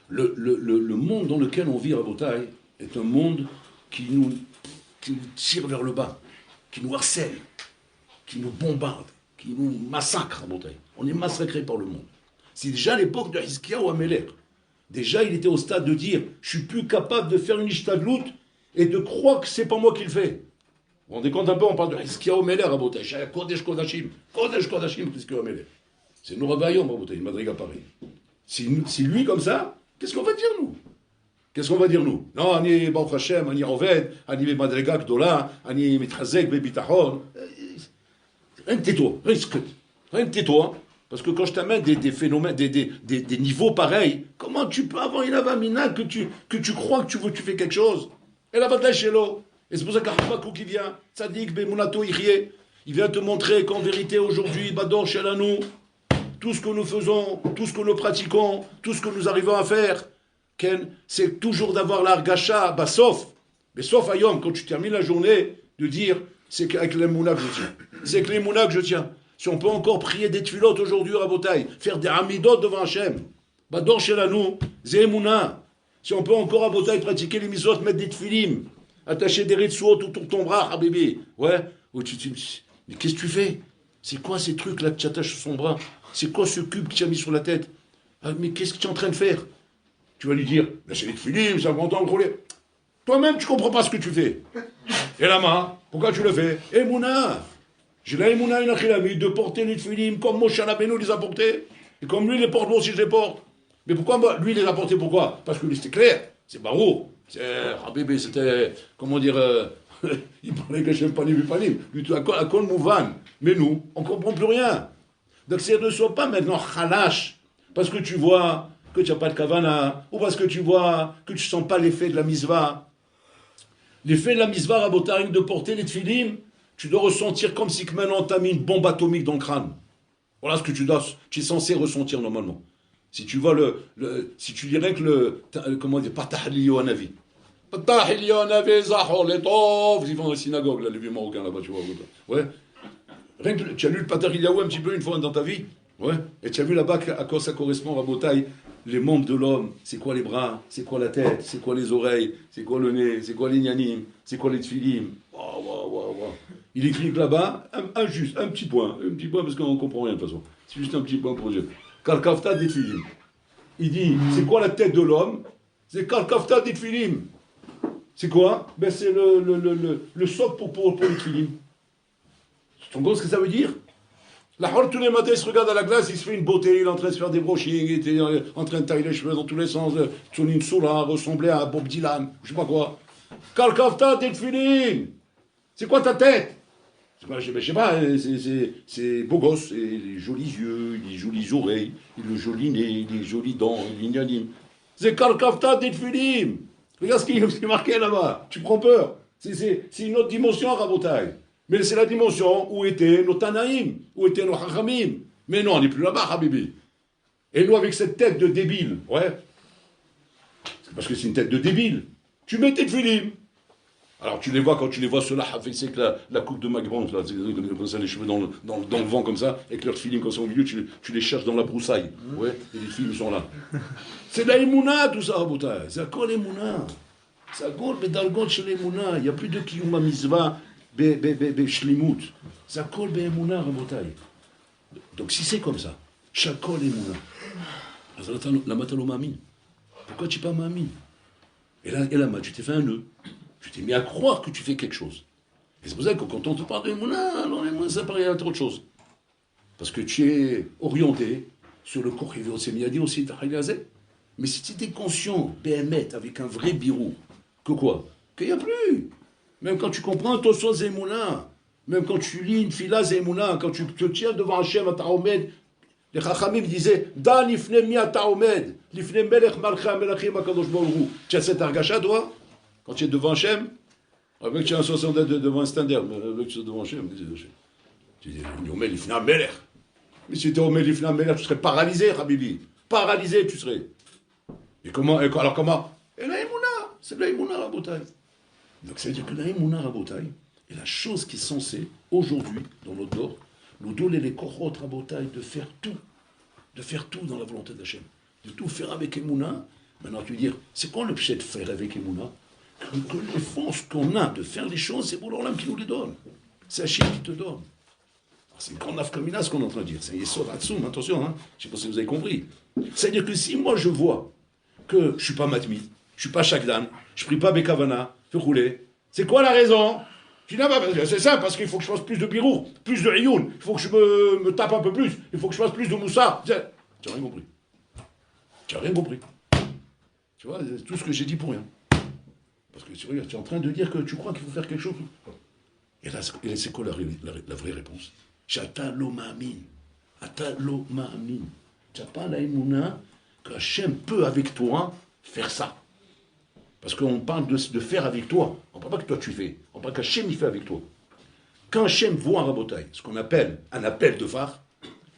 Le monde dans lequel on vit, Rabotai, est un monde qui nous tire vers le bas, qui nous harcèle, qui nous bombarde, qui nous massacre, Rabotai. On est massacré par le monde. C'est déjà à l'époque de Hizkiyahu Amelech. Déjà, il était au stade de dire « Je suis plus capable de faire une ishtadlout et de croire que c'est pas moi qui le fais. » Vous vous rendez compte un peu, on parle de Hizkiyahu Amelech, Rabotai. Kodesh Kodashim, Hizkiyahu Amelech. C'est nous Ravaillon, Rabotai, une madriga pareil. Si lui comme ça, qu'est-ce qu'on va dire nous? Non, Ani Baruch Hashem, Ani Oved, Ani Madriga Gdola, Ani Mitrazek Bebitachon. Rien que tais-toi. Parce que quand je t'amène des phénomènes, des niveaux pareils, comment tu peux avoir une avamina que tu crois que tu fais quelque chose? Et la bataille chez l'eau. Et c'est pour ça qu'Arbakou qui vient, Tzadik Bemunato Irie, il vient te montrer qu'en vérité aujourd'hui, Bador Shelanou, tout ce que nous faisons, tout ce que nous pratiquons, tout ce que nous arrivons à faire, Ken, c'est toujours d'avoir l'argacha, sauf, mais sauf Ayom, quand tu termines la journée, de dire, c'est qu'avec les mouna que je tiens. C'est que les mouna que je tiens. Si on peut encore prier des tuilotes aujourd'hui, Rabotai, faire des amidot devant Hachem, Bador Shelanou, Zémouna. Si on peut encore, Rabotai, pratiquer les misot, mettre des tfilim, attacher des ritsuot autour de ton bras, Habibi. Ouais. Mais qu'est-ce que tu fais? C'est quoi ces trucs-là que tu attaches sur son bras? C'est quoi ce cube que tu as mis sur la tête? Mais qu'est-ce que tu es en train de faire? Tu vas lui dire, c'est les tfilim, ça va t'enrôler. Toi-même, tu ne comprends pas ce que tu fais. Et la main, pourquoi tu le fais? Emouna. J'ai la Emouna et la de porter les tfilim comme Moshe Rabbeinu les a portés. Et comme lui les porte, moi aussi je les porte. Mais pourquoi lui les a portés? Pourquoi? Parce que lui c'était clair. C'est barreau. C'est Habibé, c'était, comment dire, Il parlait que Hachem panim et panim. Lui, à quoi mouvan. Mais nous, on ne comprend plus rien. Donc, ne sois pas maintenant khalash, parce que tu vois que tu n'as pas de kavana, ou parce que tu vois que tu ne sens pas l'effet de la misva. L'effet de la misva, Rabotarim, de porter les tfilim, tu dois ressentir comme si que maintenant tu as mis une bombe atomique dans le crâne. Voilà ce que tu es censé ressentir normalement. Si tu vois si tu dirais que comment dire, patahliyo anavi. Patahliyo anavi, zahor letov, ils vont à la synagogue, là, les vieux marocains là-bas, tu vois. Ouais. Rien que, tu as lu le patahliyo un petit peu une fois dans ta vie. Ouais. Et tu as vu là-bas à quoi ça correspond à Rabotai, les membres de l'homme, c'est quoi les bras, c'est quoi la tête, c'est quoi les oreilles, c'est quoi le nez, c'est quoi les nyanim, c'est quoi les tfilim. Wow. Il écrit là-bas, un petit point parce qu'on ne comprend rien de toute façon. C'est juste un petit point pour Dieu. Kalkafta des tfilim. Il dit, c'est quoi la tête de l'homme? C'est Kalkafta des tfilim. C'est quoi? Ben c'est le socle pour les tfilim. Tu comprends ce que ça veut dire? La horde tous les matins, il se regarde à la glace, il se fait une beauté, il est en train de se faire des brushings, il était en train de tailler les cheveux dans tous les sens, Tsonin Soula, ressemblait à Bob Dylan, je sais pas quoi. Kalkafta des tfilim. C'est quoi ta tête? Je sais pas, c'est beau gosse, les jolis yeux, les jolies oreilles, le joli nez, les jolies dents, l'ignanim. C'est Kalkafta des tfilim. Regarde ce qui est marqué là-bas, tu prends peur. C'est une autre dimension à Rabotai. Mais c'est la dimension où étaient nos Tanaïm, où étaient nos Chachamim. Mais non, on n'est plus là-bas, Habibi. Et nous, avec cette tête de débile, ouais, c'est parce que c'est une tête de débile. Tu mets tes tfilim. Alors tu les vois quand tu les vois ceux-là, c'est que la coupe de Magron, là, comme ça, les cheveux dans le vent comme ça, avec leurs films comme ça au milieu, tu les cherches dans la broussaille. Ouais, et les films sont là. C'est la Emouna tout ça, Rabotai. C'est à quoi l'Emouna? C'est à quoi le Bedalgot chez l'Emouna? Il n'y a plus de Kiyuma Mizva, Shlimut. C'est à quoi le Emouna, Rabotai? Donc si c'est comme ça, Chakol Emouna. La matalo mamine. Pourquoi tu n'es pas mamine? Et là, tu t'es fait un nœud. Tu t'es mis à croire que tu fais quelque chose. Et c'est pour ça que quand on te parle de Emouna, alors ça paraît être autre chose. Parce que tu es orienté sur le corps qui a dit aussi, mais si tu étais conscient, BMet, avec un vrai birou, que quoi? Qu'il n'y a plus. Même quand tu comprends, toi, soit Emouna. Même quand tu lis une fila, Emouna. Quand tu te tiens devant Hachem, à Taomed, les Chachamim disaient, Da lifne mi à Taomed, lifne melech malcha melachim akadosh baruch hu. Tu as cette argacha, toi? Quand tu es devant Hachem, avec tu es un 60 devant un standard, avec tu es devant Hachem, tu dis, Omel Ifna Melech. Mais si tu étais Omel Ifna Melech, tu serais paralysé, Habibi. Paralysé, tu serais. Et comment? Alors comment? Et la Emouna, c'est la Emouna Rabotai. Donc ça veut dire que la Emouna Rabotai est la chose qui est censée, aujourd'hui, dans notre dor, nous donner les korot Rabotai de faire tout dans la volonté d'Hachem, de tout faire avec Emouna. Maintenant, tu veux dire, c'est quoi le pchet de faire avec Emouna? Que les forces qu'on a de faire les choses, c'est pour l'Olam qui nous les donne. C'est Hachem qui te donne. C'est une grande nafkamina ce qu'on est en train de dire. C'est Yesod Hatsoum, attention, hein. Je ne sais pas si vous avez compris. C'est-à-dire que si moi je vois que je ne suis pas matmid, je ne suis pas shakdan, je ne prie pas Bekavana, je rouler, c'est quoi la raison? Je dis, non, c'est ça, parce qu'il faut que je fasse plus de birou, plus de rioun, il faut que je me tape un peu plus, il faut que je fasse plus de moussa. Tu n'as rien compris. Tu n'as rien compris. Tu vois, c'est tout ce que j'ai dit pour rien. Parce que tu es en train de dire que tu crois qu'il faut faire quelque chose. Et là, c'est quoi la vraie réponse? Chata lo ma'amin. Ata lo ma'amin. Tu n'as pas la émouna que Hachem peut avec toi faire ça. Parce qu'on parle de faire avec toi. On ne parle pas que toi tu fais. On parle qu'Hachem il fait avec toi. Quand Hachem voit un rabotaï, ce qu'on appelle un appel de phare,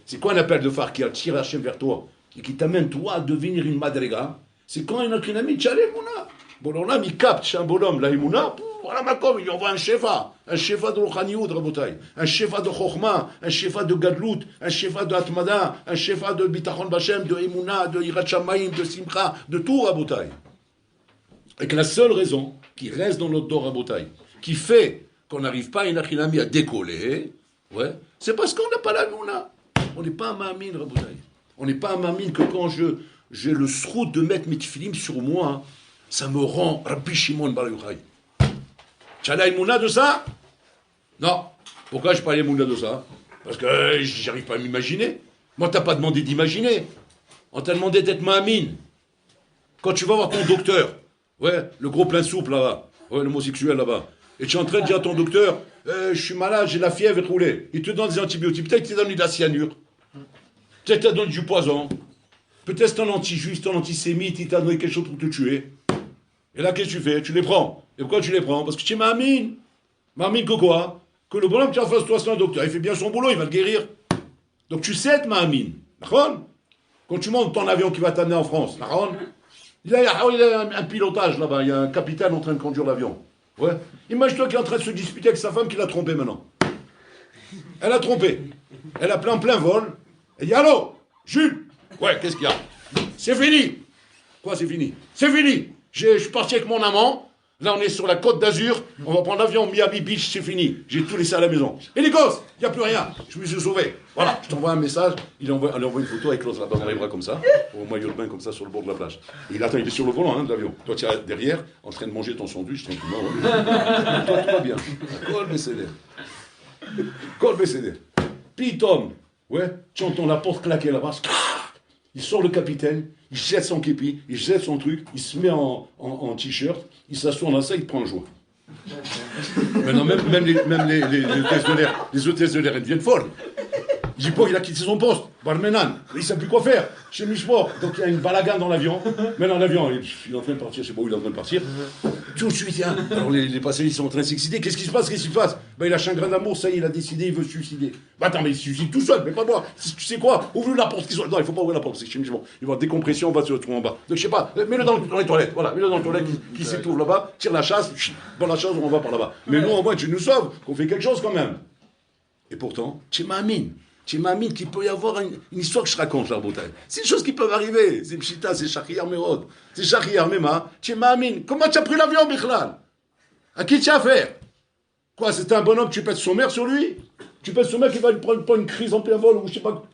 c'est quoi un appel de phare qui attire Hachem vers toi et qui t'amène toi à devenir une madrega? C'est quand il y a un ami, tu as l'émouna. Bon, alors là, il capte chez un bonhomme, la Emouna, voilà ma com, il lui envoie un shefa de Rouhanioud, Rabotai, un shefa de Chochma, un shefa de Gadlout, un shefa de Atmada, un shefa de Bitachon Bachem, de Emouna, de Hirat Shamayim, de Simcha, de tout Rabotai. Et que la seule raison qui reste dans notre dos Rabotai, qui fait qu'on n'arrive pas à Inachinami à décoller, ouais, c'est parce qu'on n'a pas la Emouna. On n'est pas un Mahamine, Rabotai. On n'est pas un Mahamine que quand j'ai le srout de mettre mes tfilim sur moi, ça me rend Rabbi Shimon Bar Yochai. Tu as la émouna de ça? Non. Pourquoi je n'ai pas l'émouna de ça? Parce que j'arrive pas à m'imaginer. Moi, tu n'as pas demandé d'imaginer. On t'a demandé d'être Mahamine. Quand tu vas voir ton docteur, ouais, le gros plein souple là-bas, ouais, l'homosexuel là-bas, et tu es en train de dire à ton docteur, je suis malade, j'ai la fièvre roulée. Il te donne des antibiotiques. Peut-être qu'il t'a donné de la cyanure. Peut-être qu'il t'a donné du poison. Peut-être c'est un anti-juste, un antisémite, il t'a donné quelque chose pour te tuer. Et là, qu'est-ce que tu fais? Tu les prends. Et pourquoi tu les prends? Parce que tu m'amines. M'amines que quoi? Que le bonhomme qui est en face de toi, c'est un docteur. Il fait bien son boulot, il va le guérir. Donc tu sais, m'amines. D'accord? Quand tu montes ton avion qui va t'amener en France, d'accord? Il a un pilotage là-bas, il y a un capitaine en train de conduire l'avion. Ouais. Imagine-toi qu'il est en train de se disputer avec sa femme qui l'a trompé maintenant. Elle a trompé. Elle a plein vol. Elle dit allô, Jules. Ouais, qu'est-ce qu'il y a? C'est fini. Quoi, c'est fini? C'est fini. Je suis parti avec mon amant. Là, on est sur la côte d'Azur. On va prendre l'avion Miami Beach, c'est fini. J'ai tout laissé à la maison. Et les gosses, il n'y a plus rien. Je me suis sauvé. Voilà, je t'envoie un message. Elle envoie une photo avec Klaus là-bas dans les bras comme ça, au maillot de bain comme ça sur le bord de la plage. Et il attend, il est sur le volant de l'avion. Toi, tu es derrière, en train de manger ton sandwich tranquillement. Ouais. Toi, tout va bien. Col BCD. Col BCD. Puis Tom, ouais, tu entends la porte claquer là-bas. Il sort le capitaine, il jette son képi, il jette son truc, il se met en t-shirt, il s'assoit dans ça, il prend le joint. Maintenant, même les hôtesses de l'air, elles deviennent folles. Il dit pas, il a quitté son poste, Barmenan, il ne sait plus quoi faire, chez Micheport. Donc il y a une balagan dans l'avion. Maintenant l'avion, il est en train de partir, je sais pas où il est en train de partir. Tout de suite, hein. Alors les passagers sont en train de s'exciter. Qu'est-ce qui se passe? Ben, il a chagrin d'amour, ça y est, il a décidé, il veut se suicider. Ben, attends, mais il se suicide tout seul, mais pas moi. Tu sais quoi? Ouvre la porte. Non, il faut pas ouvrir la porte, c'est chez Micheport. Il va avoir décompression, on va se retrouver en bas. Donc je sais pas, mets-le dans les toilettes, voilà, mets-le dans les toilettes qui s'étouffe là-bas, tire la chasse, dans la chasse, on va par là-bas. Mais nous, au moins, tu nous sauves, qu'on fait quelque chose quand même. Et pourtant, tu m'amines. Tu m'amines qu'il peut y avoir une histoire que je raconte, la bouteille. C'est des choses qui peuvent arriver. C'est Pshita, c'est Shachiyar Merod. C'est Shachiyar Mema. Tu m'amines. Comment tu as pris l'avion, Bichlal? À qui tu as affaire? Quoi, c'était un bonhomme, tu pètes son mère sur lui? Tu pètes son mère qui va lui prendre une crise en plein vol ou je sais pas.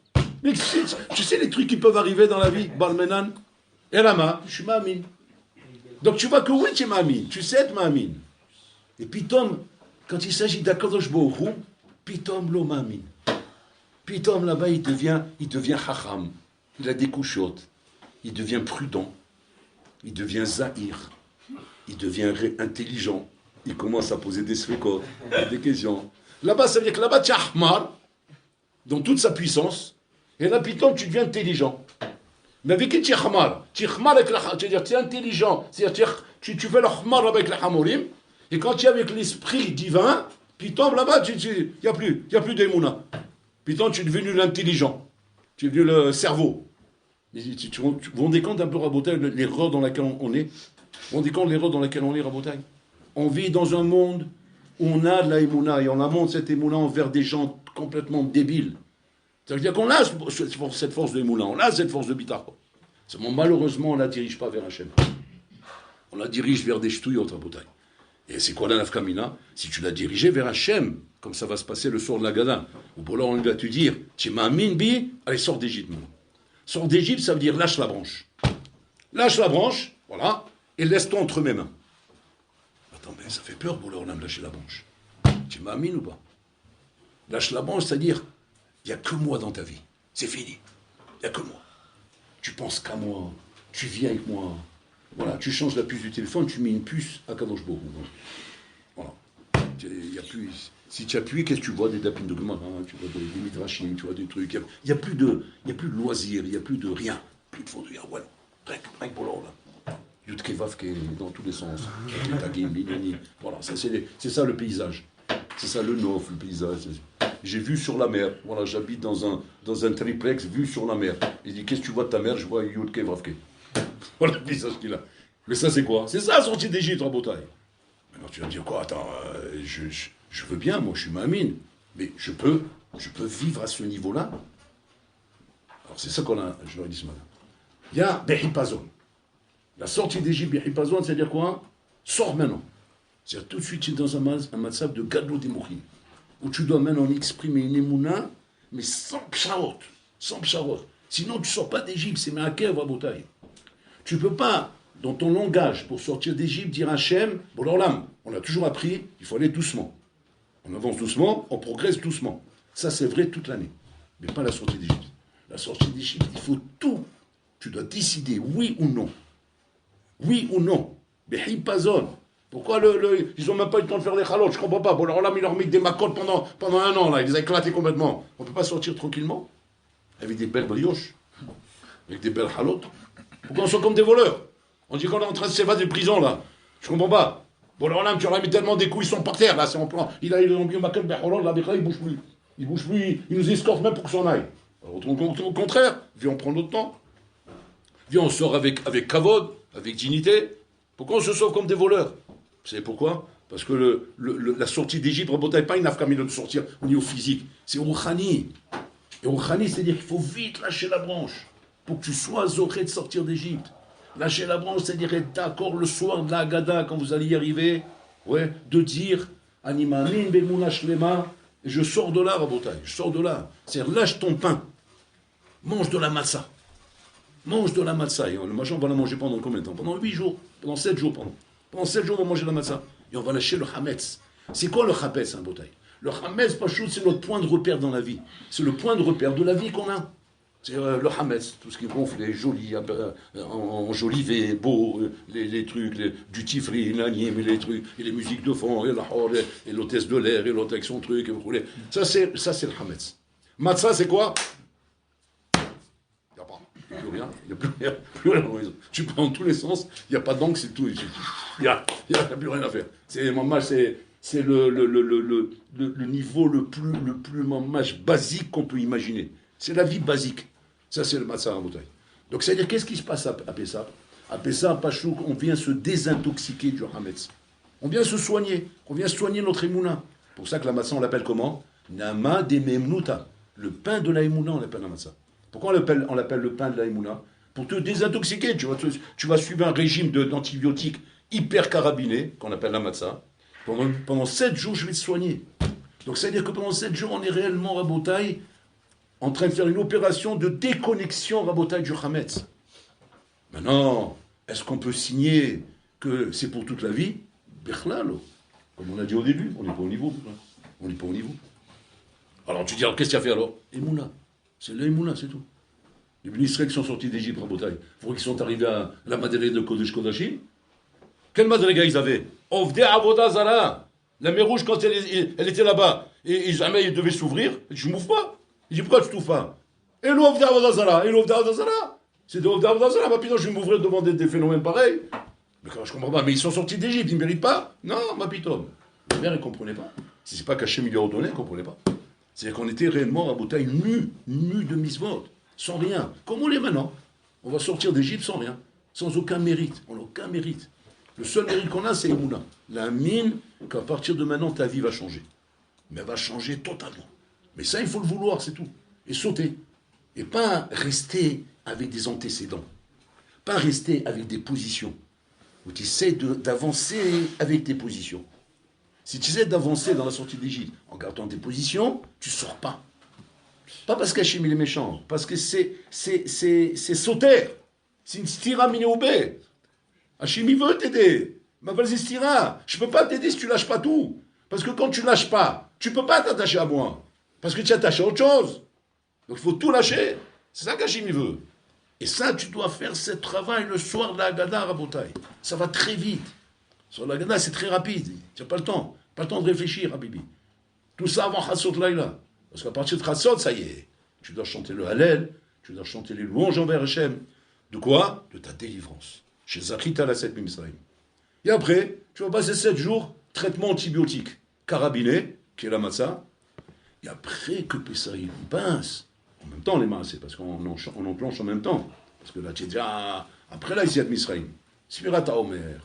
Mais tu sais les trucs qui peuvent arriver dans la vie, Balmenan? Et là, je suis m'amine. Donc tu vois que oui, tu m'amines. Tu sais, tu m'amines. Et puis, Tom, quand il s'agit d'Akadosh Baruch Hu, puis Tom, l'homme m'amine. Puis Tom, là-bas, il devient hacham. Il a des couchottes. Il devient prudent. Il devient zahir. Il devient intelligent. Il commence à poser des sfekot, des questions. Là-bas, ça veut dire que là-bas, tu es ahmar, dans toute sa puissance. Et là, puis Tom, tu deviens intelligent. Mais avec qui tu es ahmar? Tu es ahmar avec la hamor. C'est-à-dire tu es intelligent. C'est-à-dire tu fais le ahmar avec la hamorim. Et quand tu es avec l'esprit divin, puis Tom, là-bas, il n'y a plus d'émouna. Putain, tu es devenu l'intelligent. Tu es devenu le cerveau. Vous vous rendez compte un peu, Rabotaï, l'erreur dans laquelle on est? Vous vous rendez compte de l'erreur dans laquelle on est, Rabotaï? On vit dans un monde où on a de la émouna et on amène cette émouna envers des gens complètement débiles. Ça veut dire qu'on a cette force de émouna, on a cette force de bitar. Seulement, malheureusement, on ne la dirige pas vers Hachem. On la dirige vers des ch'touillotes, Rabotaï. Et c'est quoi la nafkamina? Si tu l'as dirigé vers Hachem, comme ça va se passer le soir de la Gada, ou pour là on va te dire, tu m'amines bi, allez, sors d'Égypte maintenant. Sors d'Égypte, ça veut dire lâche la branche. Lâche la branche, voilà, et laisse-toi entre mes mains. Attends, mais ça fait peur pour l'ornam lâcher la branche. Tu m'amines ou pas? Lâche la branche, c'est-à-dire, il n'y a que moi dans ta vie. C'est fini. Il n'y a que moi. Tu penses qu'à moi, tu viens avec moi. Voilà, tu changes la puce du téléphone, tu mets une puce à Kadosh Baruch Hu. Voilà. Y a plus, si tu appuies, qu'est-ce que tu vois? Des tapines de Gemara, tu vois des midrashim, tu vois des trucs. Il n'y a plus de loisirs, il n'y a plus de rien. Plus de fondue. Voilà. Rien que pour l'or, là. Yudke Vavke, dans tous les sens. Tagim, Linani. Voilà, c'est ça le paysage. C'est ça le nof, le paysage. J'ai vu sur la mer. Voilà, j'habite dans un triplex, vue sur la mer. Il dit, qu'est-ce que tu vois de ta mer? Je vois Yudke Vavke. Voilà le paysage qu'il a. Mais ça, c'est quoi? C'est ça, sortie d'Égypte, en Botaï. Maintenant, tu vas me dire quoi? Attends, je veux bien, moi, je suis mamine. Mais je peux vivre à ce niveau-là. Alors, c'est ça je leur ai dit ce matin. Il y a Behipazon. La sortie d'Égypte, Behipazon, c'est-à-dire quoi? Sors maintenant. C'est-à-dire tout de suite, tu es dans un matzab de Gadlo Demouchim, où tu dois maintenant exprimer une émouna, mais sans psharot. Sans psharot. Sinon, tu ne sors pas d'Égypte, c'est Meakev à Botaï. Tu ne peux pas, dans ton langage, pour sortir d'Égypte, dire Hachem, bon alors là, on a toujours appris, il faut aller doucement. On avance doucement, on progresse doucement. Ça, c'est vrai toute l'année. Mais pas la sortie d'Égypte. La sortie d'Égypte, il faut tout. Tu dois décider oui ou non. Oui ou non. Behipazon. Pourquoi ils n'ont même pas eu le temps de faire les chalotes? Je comprends pas. Bon, alors là, il leur a mis des macotes pendant un an, là. Ils les a éclatés complètement. On ne peut pas sortir tranquillement avec des belles brioches, avec des belles chalotes. Pourquoi on sort comme des voleurs? On dit qu'on est en train de s'évader de prison, là. Je comprends pas. Bon, alors là, tu leur as mis tellement des coups, ils sont par terre, là. C'est en plan. Il a mis un maquette, là, il bouge plus. Il bouge plus, il nous escorte même pour que s'en aille. Alors, au contraire, viens, on prend notre temps. Viens, on sort avec kavod, avec dignité. Pourquoi on se sauve comme des voleurs? Vous savez pourquoi? Parce que la sortie d'Égypte, Rabotai, pas une afkamina de sortir au niveau physique. C'est Rouhani. Et Rouhani, c'est-à-dire qu'il faut vite lâcher la branche pour que tu sois zoré de sortir d'Égypte. Lâcher la branche, c'est-à-dire être d'accord le soir de la Haggadah, quand vous allez y arriver, ouais, de dire Animamin bemuna shlema, et je sors de là, Rabotai, je sors de là. C'est-à-dire, lâche ton pain, mange de la matzah. Mange de la matzah. Et le machin, on va la manger pendant combien de temps? Pendant 8 jours, pendant 7 jours, pardon. Pendant 7 jours, on va manger la matzah. Et on va lâcher le hametz. C'est quoi le hametz, un bouteille? Le hametz, Pachout, c'est notre point de repère dans la vie. C'est le point de repère de la vie qu'on a. C'est le hametz, tout ce qui gonfle, les jolis, enjolivé, beau, les trucs, du tifri, l'anime, les trucs, et les musiques de fond, et l'hôtesse de l'air, et l'autre avec son truc, et vous voulez. Ça, c'est le hametz. Matzah, c'est quoi? Il n'y a plus rien, il n'y a plus rien dans la maison. Tu prends dans tous les sens, il n'y a pas d'angle, c'est tout. Il n'y a plus rien à faire. C'est le niveau le plus mamage basique qu'on peut imaginer. C'est la vie basique. Ça, c'est le matzah en bouteille. Donc, c'est-à-dire, qu'est-ce qui se passe à Pessah? À Pessah, à Pachouk, on vient se désintoxiquer du hametz. On vient se soigner. On vient soigner notre émouna. C'est pour ça que la matzah, on l'appelle comment? Nama de memnuta. Le pain de la émouna, on l'appelle la matzah. Pourquoi on l'appelle le pain de la émouna? Pour te désintoxiquer. Tu vas suivre un régime d'antibiotiques hyper carabinés, qu'on appelle la matzah. Pendant 7 jours, je vais te soigner. Donc, ça veut dire que pendant 7 jours, on est réellement, Rabotai, en train de faire une opération de déconnexion, Rabotai, du hametz. Maintenant, est-ce qu'on peut signer que c'est pour toute la vie? Berchlalo. Comme on a dit au début, on n'est pas au niveau. On n'est pas au niveau. Alors, tu dis, alors, qu'est-ce qu'il y a fait alors? Emouna. C'est l'Emouna, c'est tout. Les ministres qui sont sortis d'Égypte, Rabotai, ils sont arrivés à la madrega de Kodesh Kodashim. Quelle madrega ils avaient? Ovde Avoda Zara. La mer Rouge, quand elle était là-bas, et jamais il devait s'ouvrir, je ne m'ouvre pas. Il dit, pourquoi tu t'ouvres pas? Et l'Ovde Avoda Zara. Et l'Ovde Avoda Zara. C'est de l'Ovde Avoda Zara. Ma pito, je vais m'ouvrir devant des phénomènes pareils. Mais je comprends pas. Mais ils sont sortis d'Égypte, ils ne méritent pas? Non, ma pito. La mère, elle ne comprenait pas. Si ce n'est pas qu'Hachem, il lui a ordonné, elle ne comprenait pas. C'est-à-dire qu'on était réellement à Rabotai nus de misvot, sans rien. Comme on l'est maintenant. On va sortir d'Égypte sans rien, sans aucun mérite. On n'a aucun mérite. Le seul mérite qu'on a, c'est Emouna. La mine, qu'à partir de maintenant, ta vie va changer. Mais elle va changer totalement. Mais ça, il faut le vouloir, c'est tout. Et sauter. Et pas rester avec des antécédents. Pas rester avec des positions. Où tu essaies d'avancer avec tes positions. Si tu essaies d'avancer dans la sortie d'Égypte en gardant tes positions, tu ne sors pas. Pas parce qu'Hachem il est méchant, parce que c'est sauter. C'est une stira minéoubé. Hachem il veut t'aider. Ma vas-y stira. Je ne peux pas t'aider si tu ne lâches pas tout. Parce que quand tu ne lâches pas, tu ne peux pas t'attacher à moi. Parce que tu t'attaches à autre chose. Donc il faut tout lâcher. C'est ça qu'Hachem il veut. Et ça, tu dois faire ce travail le soir de la Haggadah, Rabotai. Ça va très vite. Sur la Haggadah, c'est très rapide. Tu n'as pas le temps. Pas le temps de réfléchir, Habibi. Tout ça avant Chassot Laïla. Parce qu'à partir de Chassot, ça y est. Tu dois chanter le Hallel, tu dois chanter les louanges envers Hachem. De quoi? De ta délivrance. Chez Zachita la 7 Mimsraïm. Et après, tu vas passer 7 jours, traitement antibiotique. Carabiné, qui est la matzah. Et après que Pessaïm pince, en même temps les mains, c'est parce qu'on enclenche en même temps. Parce que là, tu dis, après là, ici, à Misraïm. Spirata Omer.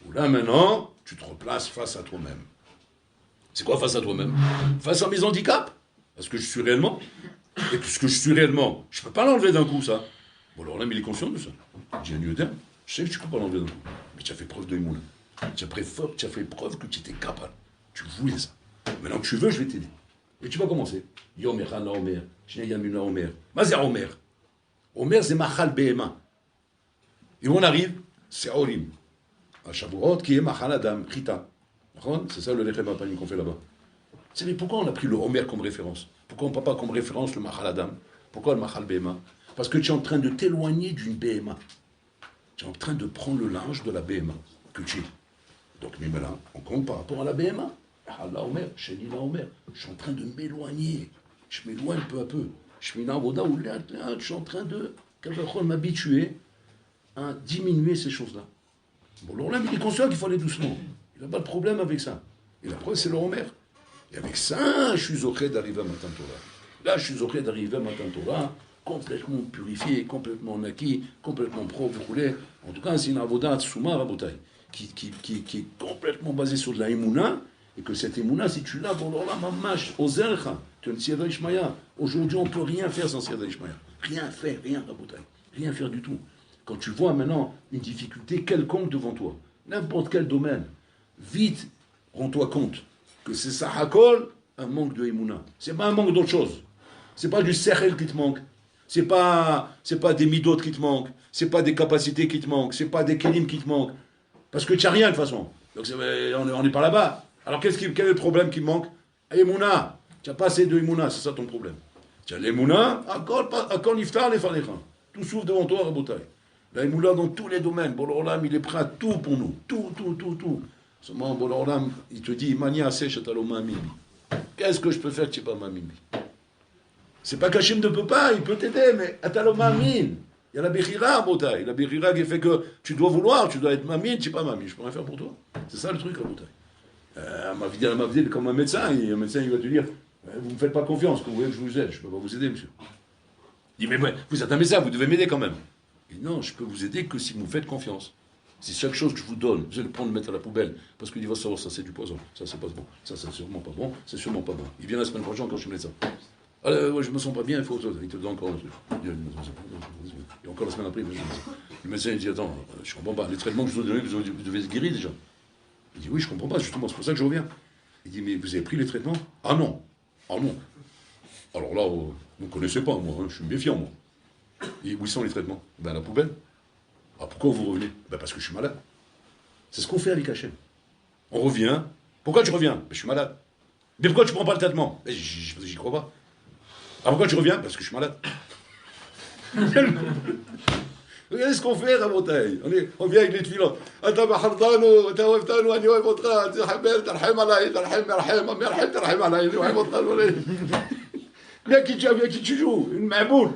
Ou là, maintenant, tu te replaces face à toi-même. C'est quoi face à toi-même? Face à mes handicaps? Parce que je suis réellement. Et ce que je suis réellement, je ne peux pas l'enlever d'un coup, ça. Bon, alors là, mais il est conscient de ça. J'ai un lieu terme. Je sais que tu ne peux pas l'enlever d'un coup. Mais tu as fait preuve de Emouna. Tu as fait preuve que tu étais capable. Tu voulais ça. Maintenant que tu veux, je vais t'aider. Et tu vas commencer. Yomer, Hana Omer. Shnei Yamina Omer. Mazé Omer. Omer, c'est Machal Behema. Et où on arrive? C'est Orim. À Shavuot, qui est Machal Adam, Chita. C'est ça le Lechem Apanim qu'on fait là-bas. Vous savez pourquoi on a pris le Omer comme référence? Pourquoi on ne prend pas comme référence le Machal Adam? Pourquoi le Machal Behema? Parce que tu es en train de t'éloigner d'une Behema. Tu es en train de prendre le linge de la Behema que tu es. Donc, mais maintenant, on compte par rapport à la BMA. Allah Omer, Shenila Omer, je suis en train de m'éloigner. Je m'éloigne peu à peu. Je suis en train de m'habituer à diminuer ces choses-là. Bon, l'Olam, il est conscient qu'il faut aller doucement. Il n'a pas de problème avec ça. Et la preuve, c'est le Omer. Et avec ça, je suis zoché d'arriver à Matan Torah. Là, je suis zoché d'arriver à Matan Torah, complètement purifié, complètement naquis, complètement propre, vous voulez. En tout cas, c'est une avodat souma rabotai, qui est complètement basée sur de la émouna, et que cette émouna, si tu l'as, bon, alors là, mamash, ozercha, tu es un siyada ishmaya. Aujourd'hui, on ne peut rien faire sans siyada ishmaya. Rien faire, rien rabotai. Rien faire du tout. Quand tu vois maintenant une difficulté quelconque devant toi, n'importe quel domaine, vite, rends-toi compte que c'est ça, hakol, un manque de émouna. C'est pas un manque d'autre chose. C'est pas du sechel qui te manque. C'est pas des midot qui te manquent. C'est pas des capacités qui te manquent. C'est pas des kelim qui te manquent. Parce que tu n'as rien de toute façon. Donc on n'est pas là-bas. Alors quel est le problème qui me manque? Émouna. Tu n'as pas assez de émouna, c'est ça ton problème. Tu as l'émouna, akol niftar les fanecha. Tout s'ouvre devant toi, rabotai. La émouna dans tous les domaines. Bon, l'Olam, il est prêt à tout pour nous. Tout. Seulement, bon, l'Olam, il te dit, mania sèche taloma mimi. Qu'est-ce que je peux faire que tu n'es pas ma mimi? C'est pas qu'Hachem ne peut pas, il peut t'aider, mais ataloma min. Il y a la Bechira, Rabotai. La Bechira qui fait que tu dois vouloir, tu dois être mamine, tu n'es pas mamine. Je peux rien faire pour toi. C'est ça le truc, Rabotai. Ma vie, comme un médecin il va te dire, vous ne me faites pas confiance, que vous voulez que je vous aide. Je ne peux pas vous aider, monsieur. Il dit, mais vous êtes un médecin, vous devez m'aider quand même. Il dit, non, je peux vous aider que si vous me faites confiance. Si chaque chose que je vous donne, vous allez le prendre et le mettre à la poubelle, parce qu'il va savoir, ça c'est du poison, ça c'est pas bon, ça c'est sûrement pas bon, c'est sûrement pas bon. Il vient la semaine prochaine quand je suis médecin. Ouais, je me sens pas bien, il faut autre chose. Il te donne encore un truc. Et encore la semaine après, le médecin il dit, attends, je comprends pas, les traitements que je vous ai donnés, vous devez être guéri déjà. Il dit, oui, je comprends pas, justement, c'est pour ça que je reviens. Il dit, mais vous avez pris les traitements? Ah non. Alors là, vous ne connaissez pas, moi, hein, je suis méfiant, moi. Et où sont les traitements? Ben à la poubelle. Ah, pourquoi vous revenez? Ben parce que je suis malade. C'est ce qu'on fait avec Hachem. On revient. Pourquoi tu reviens? Ben je suis malade. Mais pourquoi tu prends pas le traitement? Ben j'y crois pas. Ah, pourquoi tu reviens? Parce que je suis malade. Regardez ce qu'on fait, Rabotai. On vient avec les tuiles. Viens qui tu joues. Une maboule.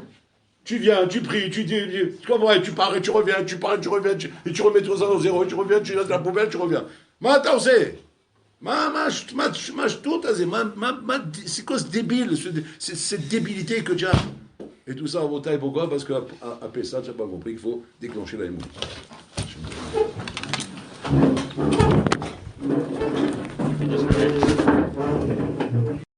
Tu viens, tu pries, tu dis, tu comprends, tu pars et tu reviens, tu pars et tu reviens, et tu remets tout ça au zéro, tu reviens, tu laisses la poubelle, tu reviens. Maintenant, c'est. C'est quoi ce débile, cette débilité que tu as? Et tout ça, pourquoi? Parce qu'à Pessah, tu n'as pas compris qu'il faut déclencher la émotion.